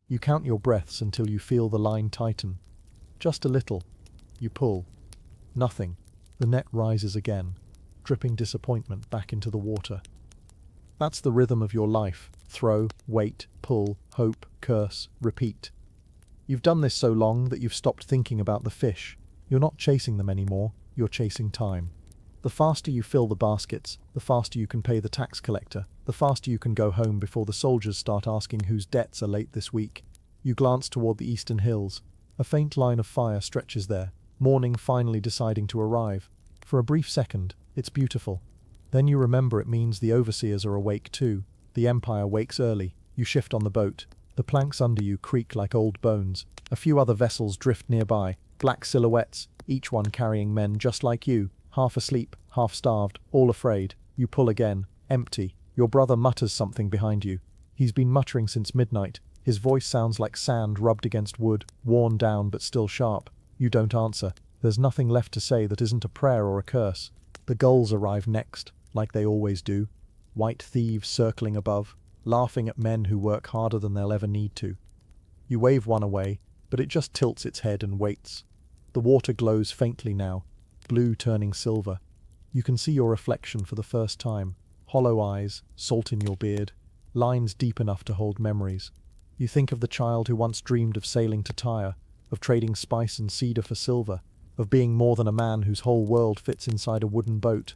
You count your breaths until you feel the line tighten. Just a little. You pull. Nothing. The net rises again, dripping disappointment back into the water. That's the rhythm of your life. Throw, wait, pull, hope, curse, repeat. You've done this so long that you've stopped thinking about the fish. You're not chasing them anymore, you're chasing time. The faster you fill the baskets, the faster you can pay the tax collector, the faster you can go home before the soldiers start asking whose debts are late this week. You glance toward the eastern hills. A faint line of fire stretches there, morning finally deciding to arrive. For a brief second, it's beautiful. Then you remember it means the overseers are awake too. The Empire wakes early. You shift on the boat. The planks under you creak like old bones. A few other vessels drift nearby, black silhouettes, each one carrying men just like you, half asleep, half starved, all afraid. You pull again, empty. Your brother mutters something behind you. He's been muttering since midnight. His voice sounds like sand rubbed against wood, worn down but still sharp. You don't answer. There's nothing left to say that isn't a prayer or a curse. The gulls arrive next, like they always do. White thieves circling above, laughing at men who work harder than they'll ever need to. You wave one away, but it just tilts its head and waits. The water glows faintly now, blue turning silver. You can see your reflection for the first time. Hollow eyes, salt in your beard, lines deep enough to hold memories. You think of the child who once dreamed of sailing to Tyre, of trading spice and cedar for silver, of being more than a man whose whole world fits inside a wooden boat.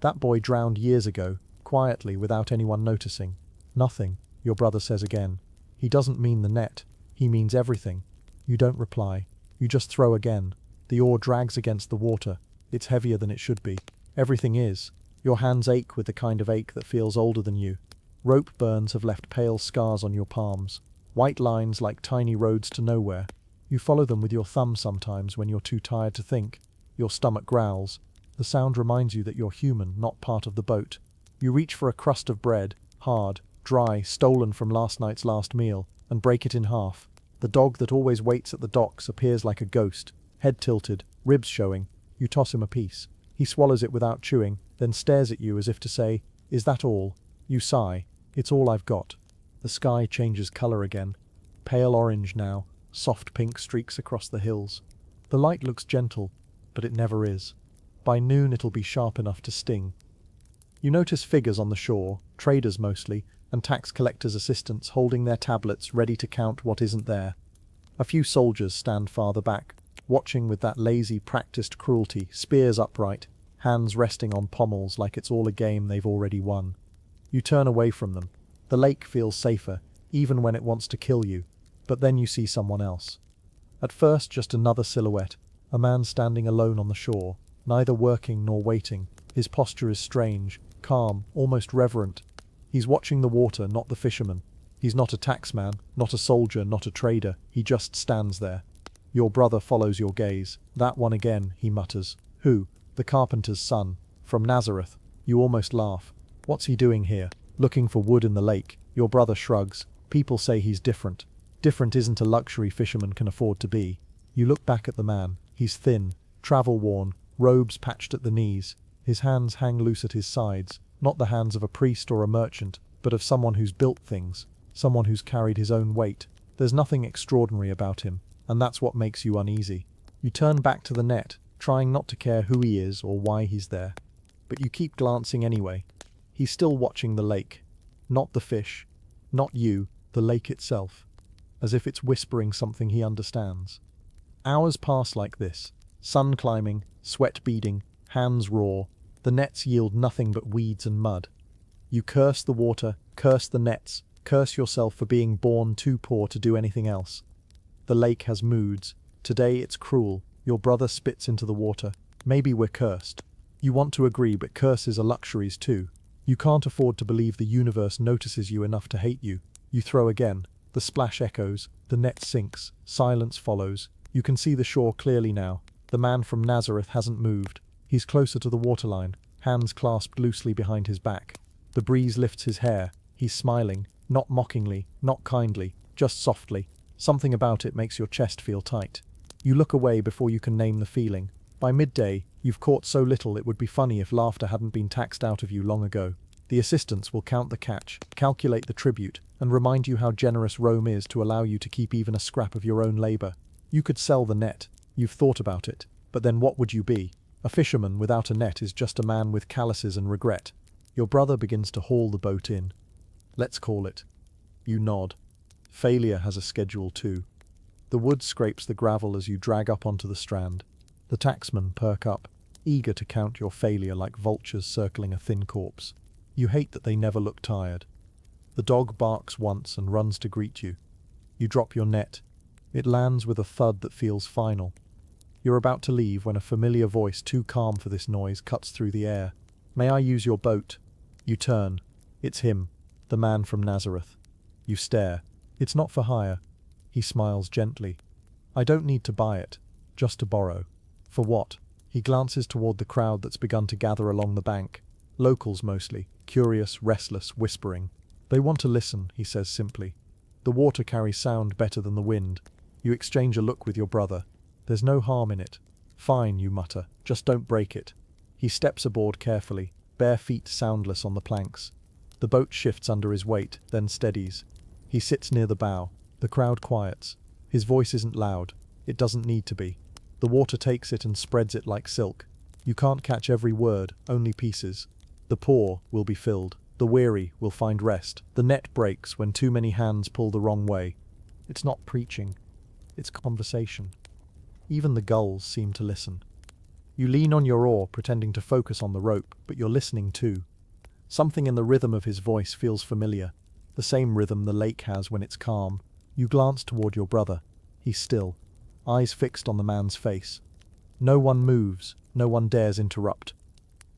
That boy drowned years ago, quietly, without anyone noticing. Nothing, your brother says again. He doesn't mean the net. He means everything. You don't reply. You just throw again. The oar drags against the water. It's heavier than it should be. Everything is. Your hands ache with the kind of ache that feels older than you. Rope burns have left pale scars on your palms. White lines like tiny roads to nowhere. You follow them with your thumb sometimes when you're too tired to think. Your stomach growls. The sound reminds you that you're human, not part of the boat. You reach for a crust of bread, hard, dry, stolen from last night's last meal, and break it in half. The dog that always waits at the docks appears like a ghost, head tilted, ribs showing. You toss him a piece. He swallows it without chewing, then stares at you as if to say, "Is that all?" You sigh. "It's all I've got." The sky changes color again. Pale orange now, soft pink streaks across the hills. The light looks gentle, but it never is. By noon it'll be sharp enough to sting. You notice figures on the shore, traders mostly, and tax collectors' assistants holding their tablets ready to count what isn't there. A few soldiers stand farther back, watching with that lazy, practiced cruelty, spears upright, hands resting on pommels like it's all a game they've already won. You turn away from them. The lake feels safer, even when it wants to kill you, but then you see someone else. At first just another silhouette, a man standing alone on the shore, neither working nor waiting. His posture is strange, calm, almost reverent. He's watching the water, not the fisherman. He's not a taxman, not a soldier, not a trader. He just stands there. Your brother follows your gaze. "That one again," he mutters. "Who?" "The carpenter's son. From Nazareth." You almost laugh. "What's he doing here?" "Looking for wood in the lake." Your brother shrugs. "People say he's different." Different isn't a luxury fishermen can afford to be. You look back at the man. He's thin, travel-worn, robes patched at the knees. His hands hang loose at his sides, not the hands of a priest or a merchant, but of someone who's built things, someone who's carried his own weight. There's nothing extraordinary about him, and that's what makes you uneasy. You turn back to the net, trying not to care who he is or why he's there. But you keep glancing anyway. He's still watching the lake. Not the fish. Not you, the lake itself. As if it's whispering something he understands. Hours pass like this. Sun climbing, sweat beading, hands raw. The nets yield nothing but weeds and mud. You curse the water, curse the nets, curse yourself for being born too poor to do anything else. The lake has moods. Today it's cruel. Your brother spits into the water. Maybe we're cursed. You want to agree, but curses are luxuries too. You can't afford to believe the universe notices you enough to hate you. You throw again. The splash echoes. The net sinks. Silence follows. You can see the shore clearly now. The man from Nazareth hasn't moved. He's closer to the waterline, hands clasped loosely behind his back. The breeze lifts his hair. He's smiling, not mockingly, not kindly, just softly. Something about it makes your chest feel tight. You look away before you can name the feeling. By midday, you've caught so little it would be funny if laughter hadn't been taxed out of you long ago. The assistants will count the catch, calculate the tribute, and remind you how generous Rome is to allow you to keep even a scrap of your own labor. You could sell the net. You've thought about it. But then what would you be? A fisherman without a net is just a man with calluses and regret. Your brother begins to haul the boat in. Let's call it. You nod. Failure has a schedule too. The wood scrapes the gravel as you drag up onto the strand. The tacksmen perk up, eager to count your failure like vultures circling a thin corpse. You hate that they never look tired. The dog barks once and runs to greet you. You drop your net. It lands with a thud that feels final. You're about to leave when a familiar voice too calm for this noise cuts through the air. "May I use your boat?" You turn. It's him, the man from Nazareth. You stare. "It's not for hire." He smiles gently. "I don't need to buy it, just to borrow." "For what?" He glances toward the crowd that's begun to gather along the bank. Locals mostly, curious, restless, whispering. "They want to listen," he says simply. "The water carries sound better than the wind." You exchange a look with your brother. "There's no harm in it." "Fine," you mutter, "just don't break it." He steps aboard carefully, bare feet soundless on the planks. The boat shifts under his weight, then steadies. He sits near the bow. The crowd quiets. His voice isn't loud. It doesn't need to be. The water takes it and spreads it like silk. You can't catch every word, only pieces. The poor will be filled. The weary will find rest. The net breaks when too many hands pull the wrong way. It's not preaching. It's conversation. Even the gulls seem to listen. You lean on your oar, pretending to focus on the rope, but you're listening too. Something in the rhythm of his voice feels familiar. The same rhythm the lake has when it's calm. You glance toward your brother. He's still, eyes fixed on the man's face. No one moves, no one dares interrupt.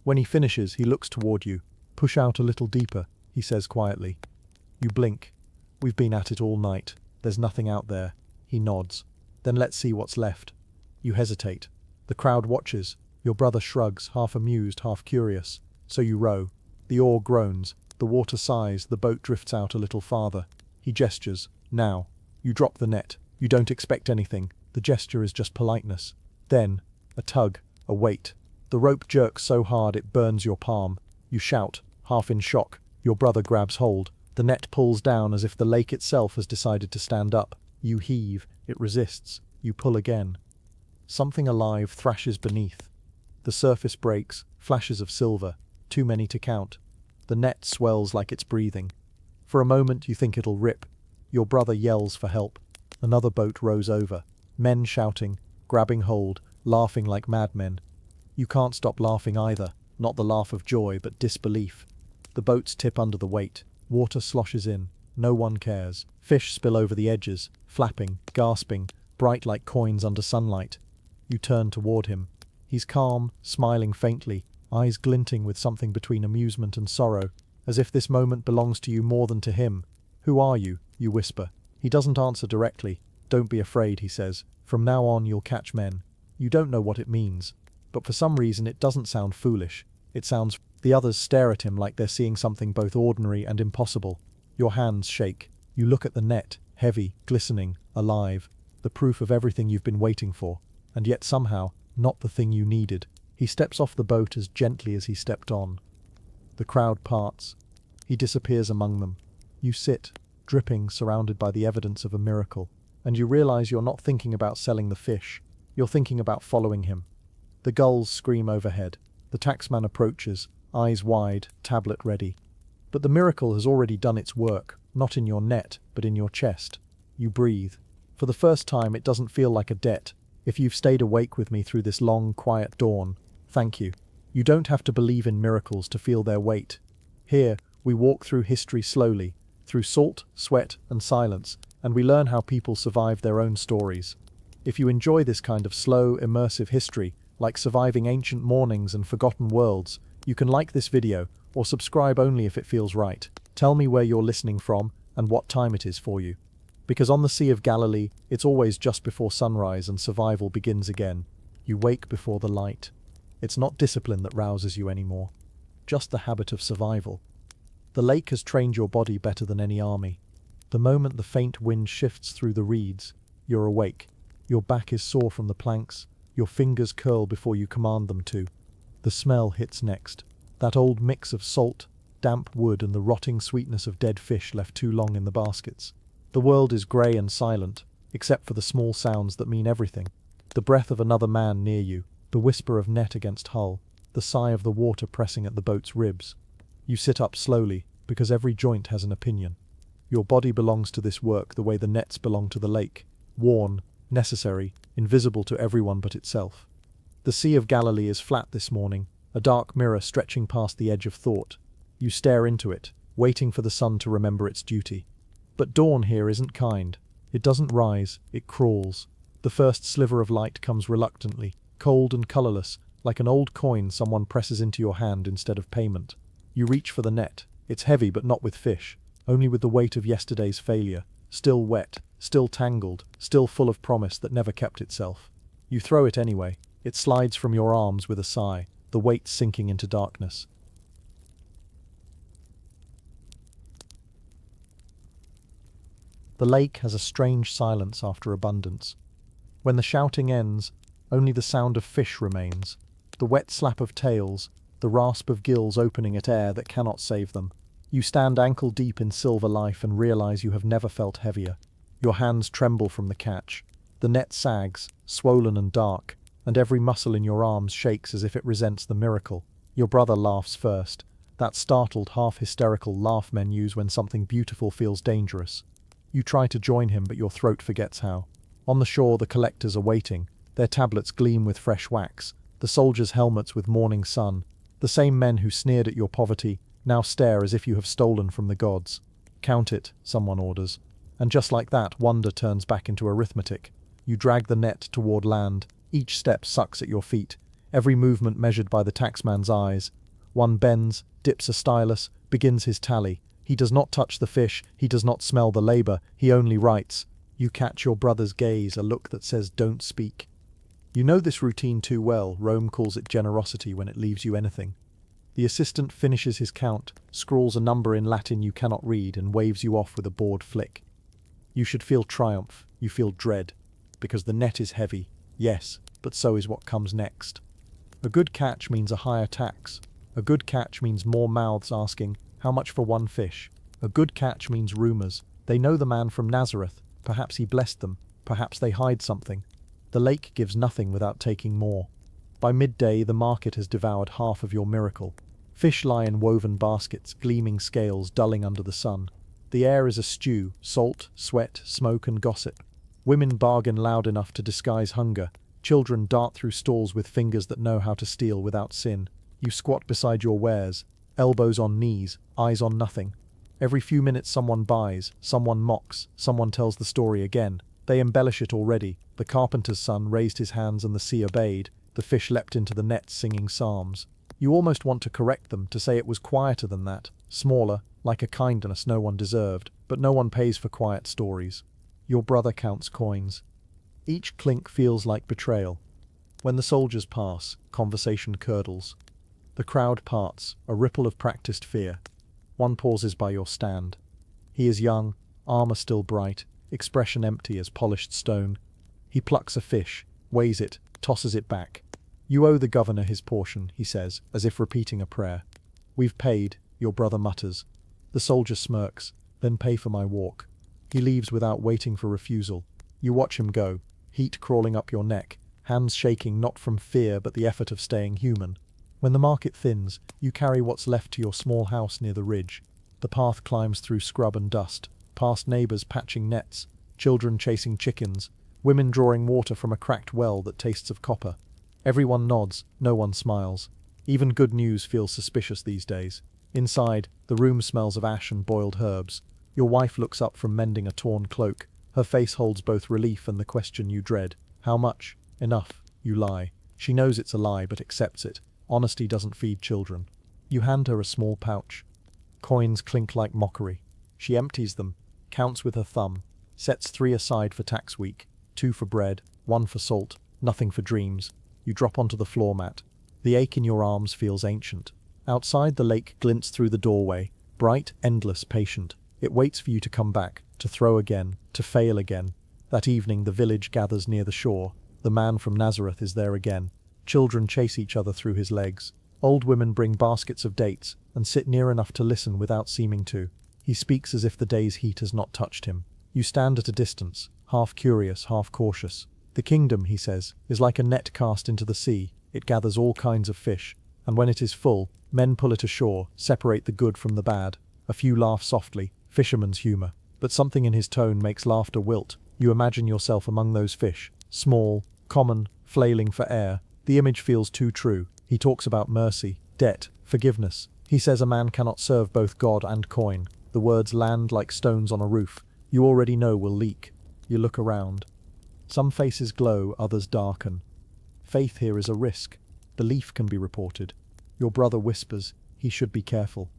When he finishes, he looks toward you. "Push out a little deeper," he says quietly. You blink. "We've been at it all night. There's nothing out there." He nods. "Then let's see what's left." You hesitate. The crowd watches. Your brother shrugs, half amused, half curious. So you row. The oar groans. The water sighs. The boat drifts out a little farther. He gestures. "Now." You drop the net. You don't expect anything. The gesture is just politeness. Then, a tug, a weight. The rope jerks so hard it burns your palm. You shout, half in shock. Your brother grabs hold. The net pulls down as if the lake itself has decided to stand up. You heave. It resists. You pull again. Something alive thrashes beneath. The surface breaks, flashes of silver, too many to count. The net swells like it's breathing. For a moment you think it'll rip. Your brother yells for help. Another boat rows over. Men shouting, grabbing hold, laughing like madmen. You can't stop laughing either, not the laugh of joy, but disbelief. The boats tip under the weight. Water sloshes in. No one cares. Fish spill over the edges, flapping, gasping, bright like coins under sunlight. You turn toward him. He's calm, smiling faintly, eyes glinting with something between amusement and sorrow, as if this moment belongs to you more than to him. "Who are you?" you whisper. He doesn't answer directly. "Don't be afraid," he says. "From now on you'll catch men." You don't know what it means, but for some reason it doesn't sound foolish. It sounds... The others stare at him like they're seeing something both ordinary and impossible. Your hands shake. You look at the net, heavy, glistening, alive, the proof of everything you've been waiting for, and yet somehow not the thing you needed. He steps off the boat as gently as he stepped on. The crowd parts. He disappears among them. You sit, dripping, surrounded by the evidence of a miracle, and you realize you're not thinking about selling the fish. You're thinking about following him. The gulls scream overhead. The taxman approaches, eyes wide, tablet ready. But the miracle has already done its work, not in your net, but in your chest. You breathe. For the first time, it doesn't feel like a debt. If you've stayed awake with me through this long, quiet dawn, thank you. You don't have to believe in miracles to feel their weight. Here, we walk through history slowly, through salt, sweat, and silence, and we learn how people survive their own stories. If you enjoy this kind of slow, immersive history, like surviving ancient mornings and forgotten worlds, you can like this video, or subscribe only if it feels right. Tell me where you're listening from, and what time it is for you. Because on the Sea of Galilee, it's always just before sunrise and survival begins again. You wake before the light. It's not discipline that rouses you anymore, just the habit of survival. The lake has trained your body better than any army. The moment the faint wind shifts through the reeds, you're awake. Your back is sore from the planks, your fingers curl before you command them to. The smell hits next. That old mix of salt, damp wood and the rotting sweetness of dead fish left too long in the baskets. The world is grey and silent, except for the small sounds that mean everything. The breath of another man near you, the whisper of net against hull, the sigh of the water pressing at the boat's ribs. You sit up slowly, because every joint has an opinion. Your body belongs to this work the way the nets belong to the lake, worn, necessary, invisible to everyone but itself. The Sea of Galilee is flat this morning, a dark mirror stretching past the edge of thought. You stare into it, waiting for the sun to remember its duty. But dawn here isn't kind. It doesn't rise, it crawls. The first sliver of light comes reluctantly, cold and colourless, like an old coin someone presses into your hand instead of payment. You reach for the net. It's heavy but not with fish, only with the weight of yesterday's failure, still wet, still tangled, still full of promise that never kept itself. You throw it anyway. It slides from your arms with a sigh, the weight sinking into darkness. The lake has a strange silence after abundance. When the shouting ends, only the sound of fish remains, the wet slap of tails, the rasp of gills opening at air that cannot save them. You stand ankle deep in silver life and realize you have never felt heavier. Your hands tremble from the catch. The net sags, swollen and dark, and every muscle in your arms shakes as if it resents the miracle. Your brother laughs first, that startled, half-hysterical laugh men use when something beautiful feels dangerous. You try to join him, but your throat forgets how. On the shore the collectors are waiting, their tablets gleam with fresh wax, the soldiers' helmets with morning sun. The same men who sneered at your poverty now stare as if you have stolen from the gods. Count it, someone orders. And just like that, wonder turns back into arithmetic. You drag the net toward land. Each step sucks at your feet, every movement measured by the taxman's eyes. One bends, dips a stylus, begins his tally. He does not touch the fish, he does not smell the labor, he only writes. You catch your brother's gaze, a look that says, "Don't speak." You know this routine too well. Rome calls it generosity when it leaves you anything. The assistant finishes his count, scrawls a number in Latin you cannot read, and waves you off with a bored flick. You should feel triumph, you feel dread, because the net is heavy, yes, but so is what comes next. A good catch means a higher tax. A good catch means more mouths asking, how much for one fish? A good catch means rumours. They know the man from Nazareth. Perhaps he blessed them. Perhaps they hide something. The lake gives nothing without taking more. By midday, the market has devoured half of your miracle. Fish lie in woven baskets, gleaming scales dulling under the sun. The air is a stew, salt, sweat, smoke and gossip. Women bargain loud enough to disguise hunger. Children dart through stalls with fingers that know how to steal without sin. You squat beside your wares, elbows on knees, eyes on nothing. Every few minutes someone buys, someone mocks, someone tells the story again. They embellish it already. The carpenter's son raised his hands and the sea obeyed. The fish leapt into the net singing psalms. You almost want to correct them, to say it was quieter than that, smaller, like a kindness no one deserved, but no one pays for quiet stories. Your brother counts coins. Each clink feels like betrayal. When the soldiers pass, conversation curdles. The crowd parts, a ripple of practiced fear. One pauses by your stand. He is young, armor still bright, expression empty as polished stone. He plucks a fish, weighs it, tosses it back. You owe the governor his portion, he says, as if repeating a prayer. We've paid, your brother mutters. The soldier smirks, then pay for my walk. He leaves without waiting for refusal. You watch him go, heat crawling up your neck, hands shaking not from fear but the effort of staying human. When the market thins, you carry what's left to your small house near the ridge. The path climbs through scrub and dust, past neighbours patching nets, children chasing chickens, women drawing water from a cracked well that tastes of copper. Everyone nods, no one smiles. Even good news feels suspicious these days. Inside, the room smells of ash and boiled herbs. Your wife looks up from mending a torn cloak. Her face holds both relief and the question you dread. How much? Enough. You lie. She knows it's a lie but accepts it. Honesty doesn't feed children. You hand her a small pouch. Coins clink like mockery. She empties them, counts with her thumb, sets 3 aside for tax week, 2 for bread, 1 for salt, nothing for dreams. You drop onto the floor mat. The ache in your arms feels ancient. Outside, the lake glints through the doorway, bright, endless, patient. It waits for you to come back, to throw again, to fail again. That evening the village gathers near the shore. The man from Nazareth is there again. Children chase each other through his legs. Old women bring baskets of dates and sit near enough to listen without seeming to. He speaks as if the day's heat has not touched him. You stand at a distance, half curious, half cautious. The kingdom, he says, is like a net cast into the sea. It gathers all kinds of fish, and when it is full, men pull it ashore, separate the good from the bad. A few laugh softly, fisherman's humour. But something in his tone makes laughter wilt. You imagine yourself among those fish, small, common, flailing for air. The image feels too true. He talks about mercy, debt, forgiveness. He says a man cannot serve both God and coin. The words land like stones on a roof. You already know will leak. You look around. Some faces glow, others darken. Faith here is a risk. Belief can be reported. Your brother whispers, he should be careful.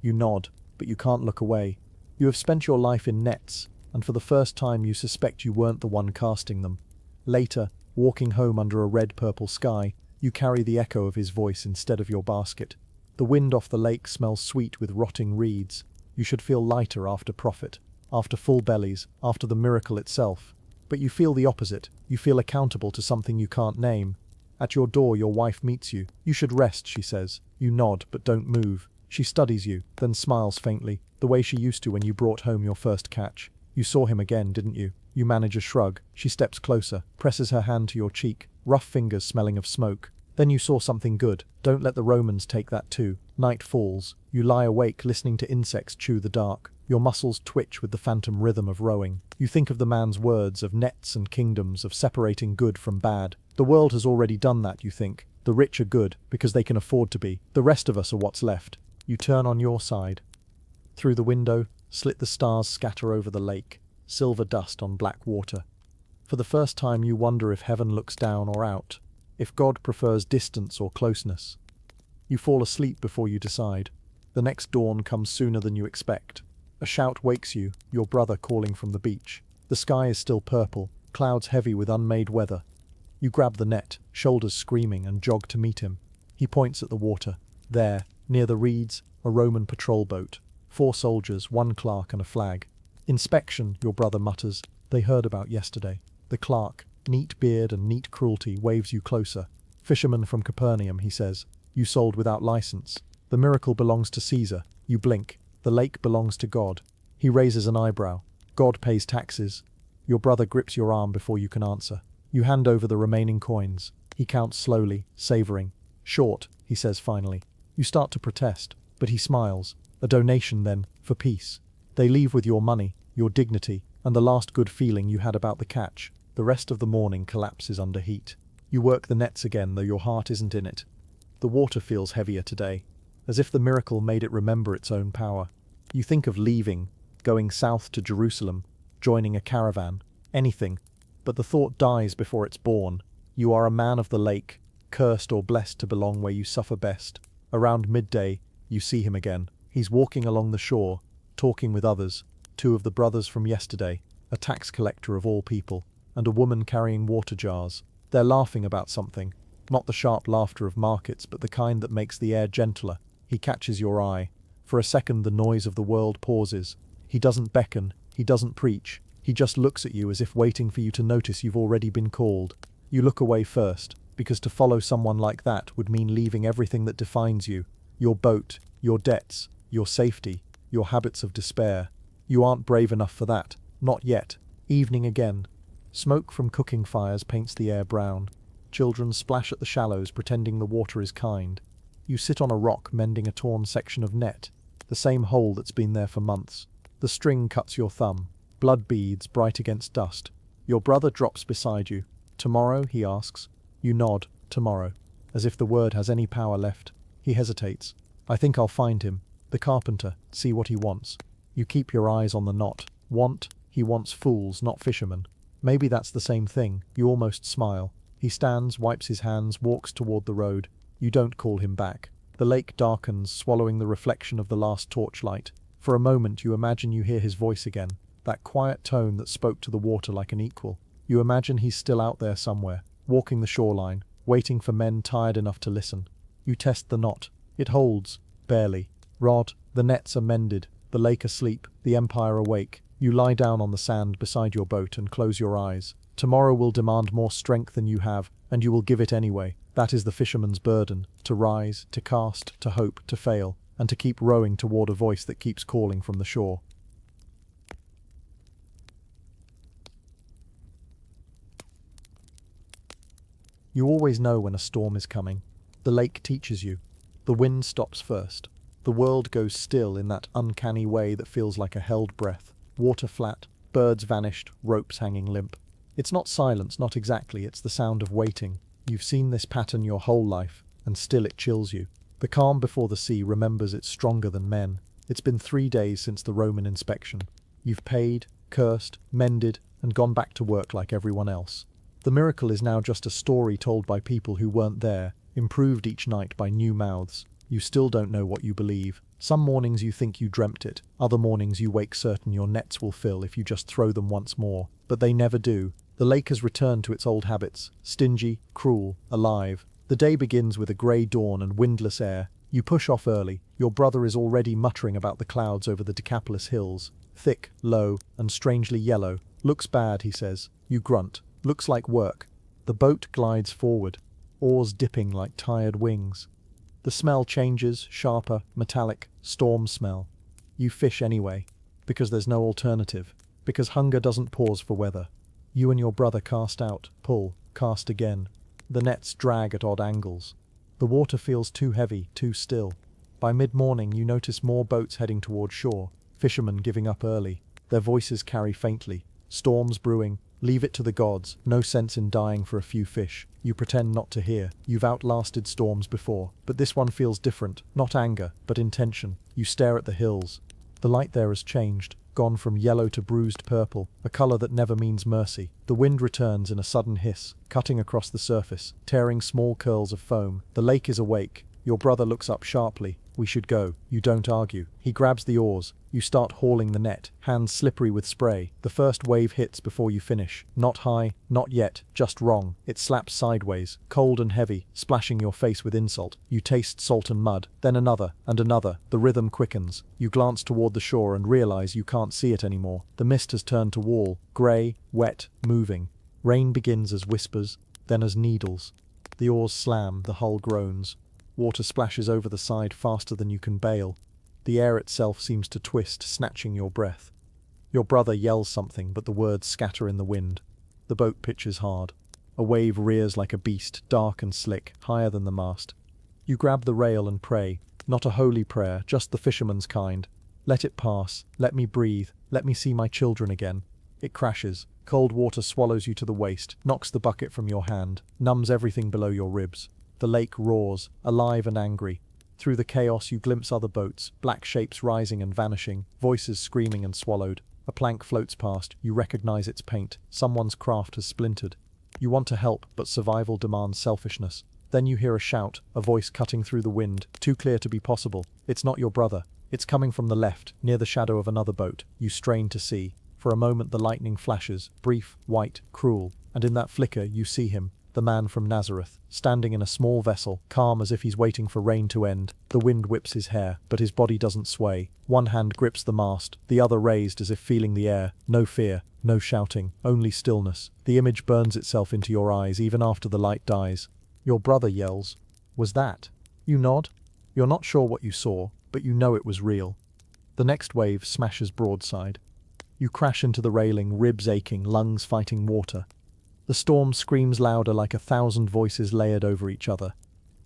You nod, but you can't look away. You have spent your life in nets, and for the first time you suspect you weren't the one casting them. Later, walking home under a red-purple sky, you carry the echo of his voice instead of your basket. The wind off the lake smells sweet with rotting reeds. You should feel lighter after profit, after full bellies, after the miracle itself. But you feel the opposite. You feel accountable to something you can't name. At your door your wife meets you. You should rest, she says. You nod, but don't move. She studies you, then smiles faintly, the way she used to when you brought home your first catch. You saw him again, didn't you? You manage a shrug. She steps closer, presses her hand to your cheek, rough fingers smelling of smoke. Then you saw something good. Don't let the Romans take that too. Night falls. You lie awake listening to insects chew the dark. Your muscles twitch with the phantom rhythm of rowing. You think of the man's words, of nets and kingdoms, of separating good from bad. The world has already done that, you think. The rich are good, because they can afford to be. The rest of us are what's left. You turn on your side. Through the window, slit the stars scatter over the lake, silver dust on black water. For the first time you wonder if heaven looks down or out, if God prefers distance or closeness. You fall asleep before you decide. The next dawn comes sooner than you expect. A shout wakes you, your brother calling from the beach. The sky is still purple, clouds heavy with unmade weather. You grab the net, shoulders screaming, and jog to meet him. He points at the water. There, near the reeds, a Roman patrol boat. 4 soldiers, 1 clerk and a flag. Inspection, your brother mutters. They heard about yesterday. The clerk, neat beard and neat cruelty, waves you closer. Fisherman from Capernaum, he says. You sold without license. The miracle belongs to Caesar. You blink. The lake belongs to God. He raises an eyebrow. God pays taxes. Your brother grips your arm before you can answer. You hand over the remaining coins. He counts slowly, savouring. Short, he says finally. You start to protest, but he smiles. A donation, then, for peace. They leave with your money, your dignity, and the last good feeling you had about the catch. The rest of the morning collapses under heat. You work the nets again, though your heart isn't in it. The water feels heavier today, as if the miracle made it remember its own power. You think of leaving, going south to Jerusalem, joining a caravan, anything, but the thought dies before it's born. You are a man of the lake, cursed or blessed to belong where you suffer best. Around midday, you see him again. He's walking along the shore, talking with others, 2 of the brothers from yesterday, a tax collector of all people, and a woman carrying water jars. They're laughing about something, not the sharp laughter of markets, but the kind that makes the air gentler. He catches your eye. For a second the noise of the world pauses. He doesn't beckon, he doesn't preach, he just looks at you as if waiting for you to notice you've already been called. You look away first, because to follow someone like that would mean leaving everything that defines you, your boat, your debts, your safety, your habits of despair. You aren't brave enough for that, not yet. Evening again. Smoke from cooking fires paints the air brown. Children splash at the shallows pretending the water is kind. You sit on a rock mending a torn section of net, the same hole that's been there for months. The string cuts your thumb. Blood beads bright against dust. Your brother drops beside you. Tomorrow, he asks. You nod. Tomorrow. As if the word has any power left. He hesitates. I think I'll find him. The carpenter. See what he wants. You keep your eyes on the knot. Want? He wants fools, not fishermen. Maybe that's the same thing. You almost smile. He stands, wipes his hands, walks toward the road. You don't call him back. The lake darkens, swallowing the reflection of the last torchlight. For a moment you imagine you hear his voice again, that quiet tone that spoke to the water like an equal. You imagine he's still out there somewhere, walking the shoreline, waiting for men tired enough to listen. You test the knot. It holds, barely. Rod, the nets are mended, the lake asleep, the empire awake. You lie down on the sand beside your boat and close your eyes. Tomorrow will demand more strength than you have, and you will give it anyway. That is the fisherman's burden, to rise, to cast, to hope, to fail, and to keep rowing toward a voice that keeps calling from the shore. You always know when a storm is coming. The lake teaches you. The wind stops first. The world goes still in that uncanny way that feels like a held breath. Water flat, birds vanished, ropes hanging limp. It's not silence, not exactly, it's the sound of waiting. You've seen this pattern your whole life, and still it chills you. The calm before the sea remembers it's stronger than men. It's been 3 days since the Roman inspection. You've paid, cursed, mended, and gone back to work like everyone else. The miracle is now just a story told by people who weren't there, improved each night by new mouths. You still don't know what you believe. Some mornings you think you dreamt it, other mornings you wake certain your nets will fill if you just throw them once more. But they never do. The lake has returned to its old habits, stingy, cruel, alive. The day begins with a grey dawn and windless air. You push off early. Your brother is already muttering about the clouds over the Decapolis hills. Thick, low, and strangely yellow. Looks bad, he says. You grunt. Looks like work. The boat glides forward, oars dipping like tired wings. The smell changes, sharper, metallic, storm smell. You fish anyway, because there's no alternative, because hunger doesn't pause for weather. You and your brother cast out, pull, cast again. The nets drag at odd angles. The water feels too heavy, too still. By mid-morning you notice more boats heading toward shore, fishermen giving up early. Their voices carry faintly. Storms brewing. Leave it to the gods, no sense in dying for a few fish. You pretend not to hear. You've outlasted storms before, but this one feels different. Not anger, but intention. You stare at the hills. The light there has changed, gone from yellow to bruised purple, a color that never means mercy. The wind returns in a sudden hiss, cutting across the surface, tearing small curls of foam. The lake is awake. Your brother looks up sharply. We should go. You don't argue. He grabs the oars. You start hauling the net, hands slippery with spray. The first wave hits before you finish. Not high, not yet, just wrong. It slaps sideways, cold and heavy, splashing your face with insult. You taste salt and mud, then another, and another. The rhythm quickens. You glance toward the shore and realize you can't see it anymore. The mist has turned to wall, grey, wet, moving. Rain begins as whispers, then as needles. The oars slam, the hull groans. Water splashes over the side faster than you can bail. The air itself seems to twist, snatching your breath. Your brother yells something, but the words scatter in the wind. The boat pitches hard. A wave rears like a beast, dark and slick, higher than the mast. You grab the rail and pray. Not a holy prayer, just the fisherman's kind. Let it pass. Let me breathe. Let me see my children again. It crashes. Cold water swallows you to the waist, knocks the bucket from your hand, numbs everything below your ribs. The lake roars, alive and angry. Through the chaos you glimpse other boats, black shapes rising and vanishing, voices screaming and swallowed. A plank floats past, you recognize its paint. Someone's craft has splintered. You want to help, but survival demands selfishness. Then you hear a shout, a voice cutting through the wind, too clear to be possible. It's not your brother. It's coming from the left, near the shadow of another boat. You strain to see. For a moment the lightning flashes, brief, white, cruel, and in that flicker you see him. The man from Nazareth, standing in a small vessel, calm as if he's waiting for rain to end. The wind whips his hair, but his body doesn't sway. One hand grips the mast, the other raised as if feeling the air. No fear, no shouting, only stillness. The image burns itself into your eyes even after the light dies. Your brother yells, "Was that?" You nod. You're not sure what you saw, but you know it was real. The next wave smashes broadside. You crash into the railing, ribs aching, lungs fighting water. The storm screams louder like 1,000 voices layered over each other.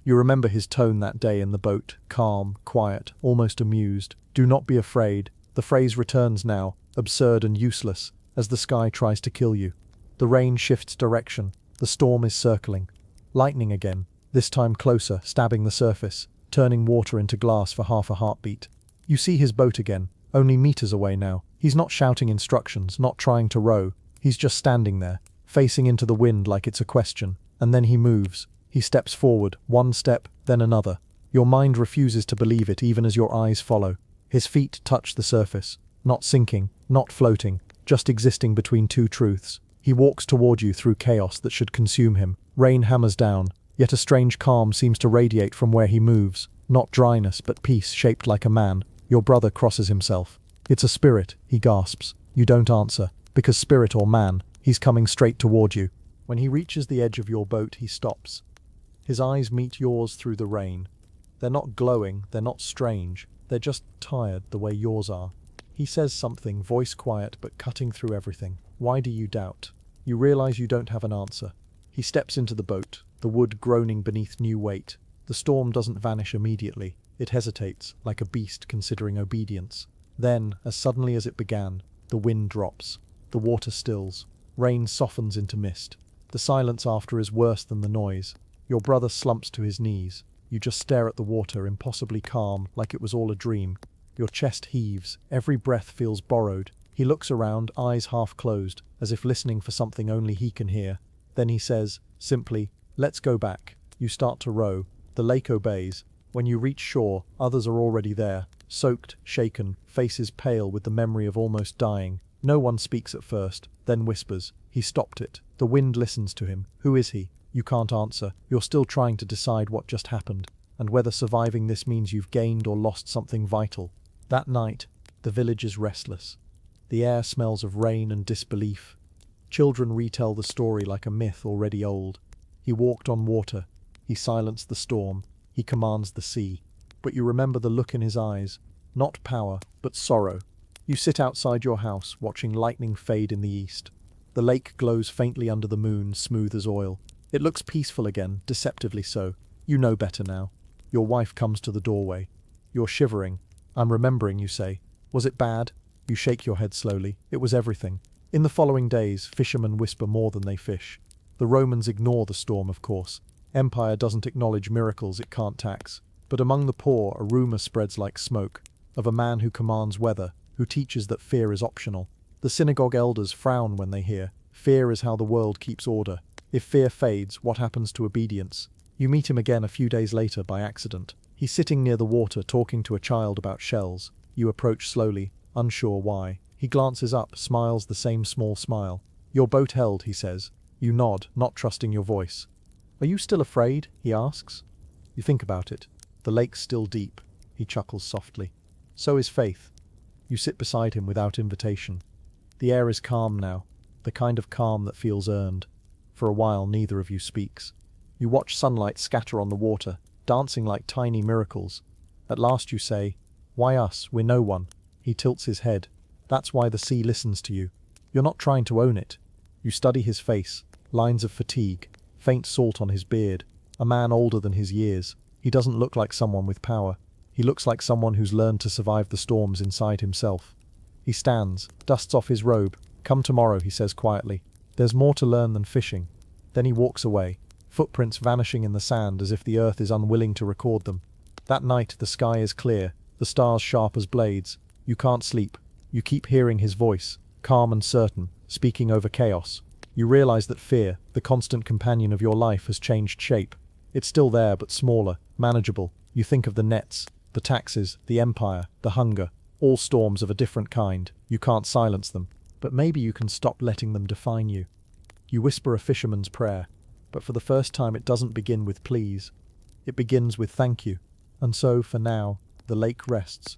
You remember his tone that day in the boat, calm, quiet, almost amused. Do not be afraid. The phrase returns now, absurd and useless, as the sky tries to kill you. The rain shifts direction. The storm is circling. Lightning again, this time closer, stabbing the surface, turning water into glass for half a heartbeat. You see his boat again, only meters away now. He's not shouting instructions, not trying to row. He's just standing there, facing into the wind like it's a question. And then he moves. He steps forward, one step, then another. Your mind refuses to believe it even as your eyes follow. His feet touch the surface, not sinking, not floating, just existing between two truths. He walks toward you through chaos that should consume him. Rain hammers down, yet a strange calm seems to radiate from where he moves. Not dryness, but peace shaped like a man. Your brother crosses himself. It's a spirit, he gasps. You don't answer, because spirit or man, he's coming straight toward you. When he reaches the edge of your boat, he stops. His eyes meet yours through the rain. They're not glowing, they're not strange, they're just tired the way yours are. He says something, voice quiet but cutting through everything. Why do you doubt? You realize you don't have an answer. He steps into the boat, the wood groaning beneath new weight. The storm doesn't vanish immediately. It hesitates, like a beast considering obedience. Then, as suddenly as it began, the wind drops. The water stills. Rain softens into mist. The silence after is worse than the noise. Your brother slumps to his knees. You just stare at the water, impossibly calm, like it was all a dream. Your chest heaves. Every breath feels borrowed. He looks around, eyes half closed, as if listening for something only he can hear. Then he says, simply, "Let's go back." You start to row. The lake obeys. When you reach shore, others are already there, soaked, shaken, faces pale with the memory of almost dying. No one speaks at first, then whispers. He stopped it. The wind listens to him. Who is he? You can't answer. You're still trying to decide what just happened, and whether surviving this means you've gained or lost something vital. That night, the village is restless. The air smells of rain and disbelief. Children retell the story like a myth already old. He walked on water. He silenced the storm. He commands the sea. But you remember the look in his eyes. Not power, but sorrow. You sit outside your house, watching lightning fade in the east. The lake glows faintly under the moon, smooth as oil. It looks peaceful again, deceptively so. You know better now. Your wife comes to the doorway. You're shivering. "I'm remembering," you say. "Was it bad?" You shake your head slowly. It was everything. In the following days, fishermen whisper more than they fish. The Romans ignore the storm, of course. Empire doesn't acknowledge miracles it can't tax. But among the poor, a rumor spreads like smoke, of a man who commands weather, who teaches that fear is optional. The synagogue elders frown when they hear, fear is how the world keeps order. If fear fades, what happens to obedience? You meet him again a few days later by accident. He's sitting near the water talking to a child about shells. You approach slowly, unsure why. He glances up, smiles the same small smile. "Your boat held," he says. You nod, not trusting your voice. "Are you still afraid?" he asks. You think about it. The lake's still deep. He chuckles softly. So is faith. You sit beside him without invitation. The air is calm now, the kind of calm that feels earned. For a while, neither of you speaks. You watch sunlight scatter on the water, dancing like tiny miracles. At last you say, "Why us? We're no one." He tilts his head. "That's why the sea listens to you. You're not trying to own it." You study his face, lines of fatigue, faint salt on his beard. A man older than his years. He doesn't look like someone with power. He looks like someone who's learned to survive the storms inside himself. He stands, dusts off his robe. "Come tomorrow," he says quietly. "There's more to learn than fishing." Then he walks away, footprints vanishing in the sand as if the earth is unwilling to record them. That night the sky is clear, the stars sharp as blades. You can't sleep. You keep hearing his voice, calm and certain, speaking over chaos. You realize that fear, the constant companion of your life, has changed shape. It's still there, but smaller, manageable. You think of the nets, the taxes, the empire, the hunger, all storms of a different kind. You can't silence them, but maybe you can stop letting them define you. You whisper a fisherman's prayer, but for the first time it doesn't begin with please. It begins with thank you. And so, for now, the lake rests.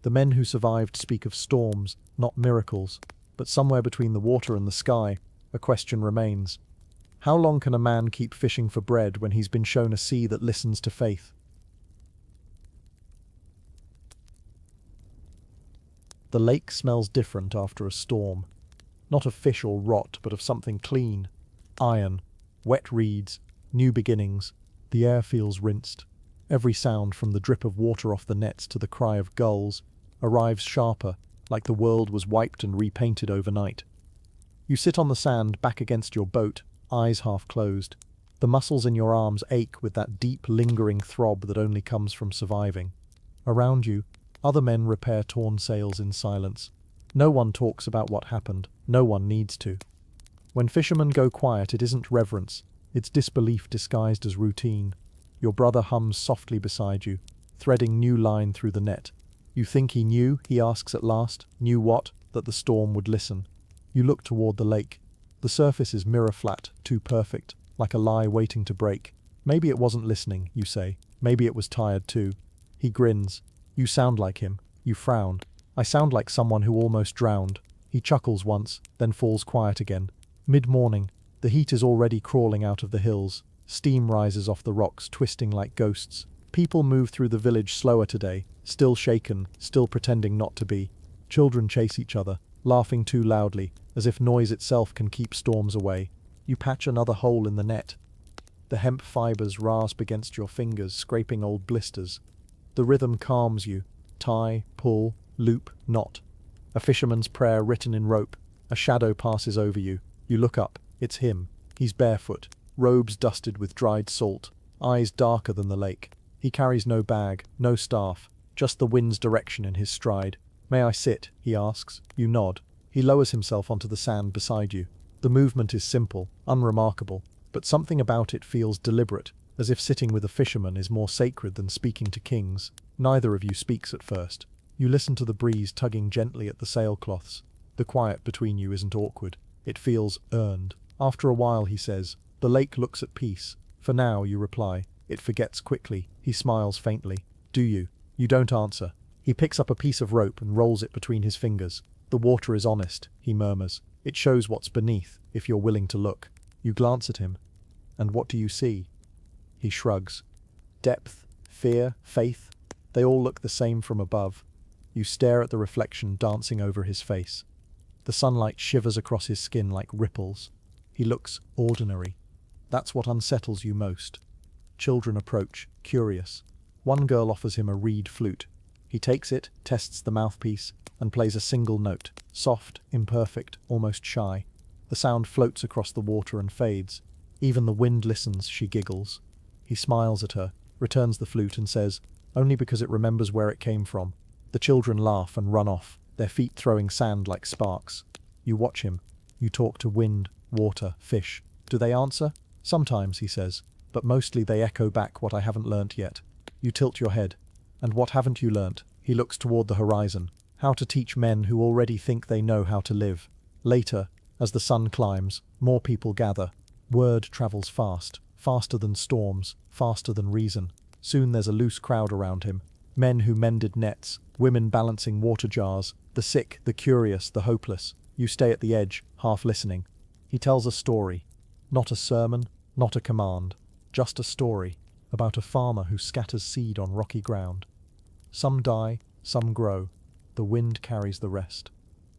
The men who survived speak of storms, not miracles, but somewhere between the water and the sky, a question remains. How long can a man keep fishing for bread when he's been shown a sea that listens to faith? The lake smells different after a storm. Not of fish or rot, but of something clean. Iron, wet reeds, new beginnings. The air feels rinsed. Every sound, from the drip of water off the nets to the cry of gulls, arrives sharper, like the world was wiped and repainted overnight. You sit on the sand, back against your boat, eyes half closed. The muscles in your arms ache with that deep, lingering throb that only comes from surviving. Around you, other men repair torn sails in silence. No one talks about what happened. No one needs to. When fishermen go quiet, it isn't reverence. It's disbelief disguised as routine. Your brother hums softly beside you, threading new line through the net. You think he knew, he asks at last. Knew what? That the storm would listen. You look toward the lake. The surface is mirror flat, too perfect, like a lie waiting to break. Maybe it wasn't listening, you say. Maybe it was tired too. He grins. You sound like him. You frown. I sound like someone who almost drowned. He chuckles once, then falls quiet again. Mid-morning, the heat is already crawling out of the hills. Steam rises off the rocks, twisting like ghosts. People move through the village slower today, still shaken, still pretending not to be. Children chase each other, laughing too loudly, as if noise itself can keep storms away. You patch another hole in the net. The hemp fibers rasp against your fingers, scraping old blisters. The rhythm calms you. Tie, pull, loop, knot. A fisherman's prayer written in rope. A shadow passes over you. You look up. It's him. He's barefoot, robes dusted with dried salt, eyes darker than the lake. He carries no bag, no staff, just the wind's direction in his stride. "May I sit?" he asks. You nod. He lowers himself onto the sand beside you. The movement is simple, unremarkable, but something about it feels deliberate, as if sitting with a fisherman is more sacred than speaking to kings. Neither of you speaks at first. You listen to the breeze tugging gently at the sailcloths. The quiet between you isn't awkward. It feels earned. After a while he says, "The lake looks at peace." "For now," you reply. "It forgets quickly." He smiles faintly. "Do you?" You don't answer. He picks up a piece of rope and rolls it between his fingers. "The water is honest," he murmurs. "It shows what's beneath, if you're willing to look." You glance at him. "And what do you see?" He shrugs. Depth, fear, faith, they all look the same from above. You stare at the reflection dancing over his face. The sunlight shivers across his skin like ripples. He looks ordinary. That's what unsettles you most. Children approach, curious. One girl offers him a reed flute. He takes it, tests the mouthpiece, and plays a single note, soft, imperfect, almost shy. The sound floats across the water and fades. Even the wind listens, she giggles. He smiles at her, returns the flute and says, "Only because it remembers where it came from." The children laugh and run off, their feet throwing sand like sparks. You watch him. You talk to wind, water, fish. Do they answer? "Sometimes," he says, "but mostly they echo back what I haven't learnt yet." You tilt your head. "And what haven't you learnt?" He looks toward the horizon. "How to teach men who already think they know how to live." Later, as the sun climbs, more people gather. Word travels fast, faster than storms, faster than reason. Soon there's a loose crowd around him. Men who mended nets, women balancing water jars, the sick, the curious, the hopeless. You stay at the edge, half listening. He tells a story. Not a sermon, not a command. Just a story about a farmer who scatters seed on rocky ground. Some die, some grow. The wind carries the rest.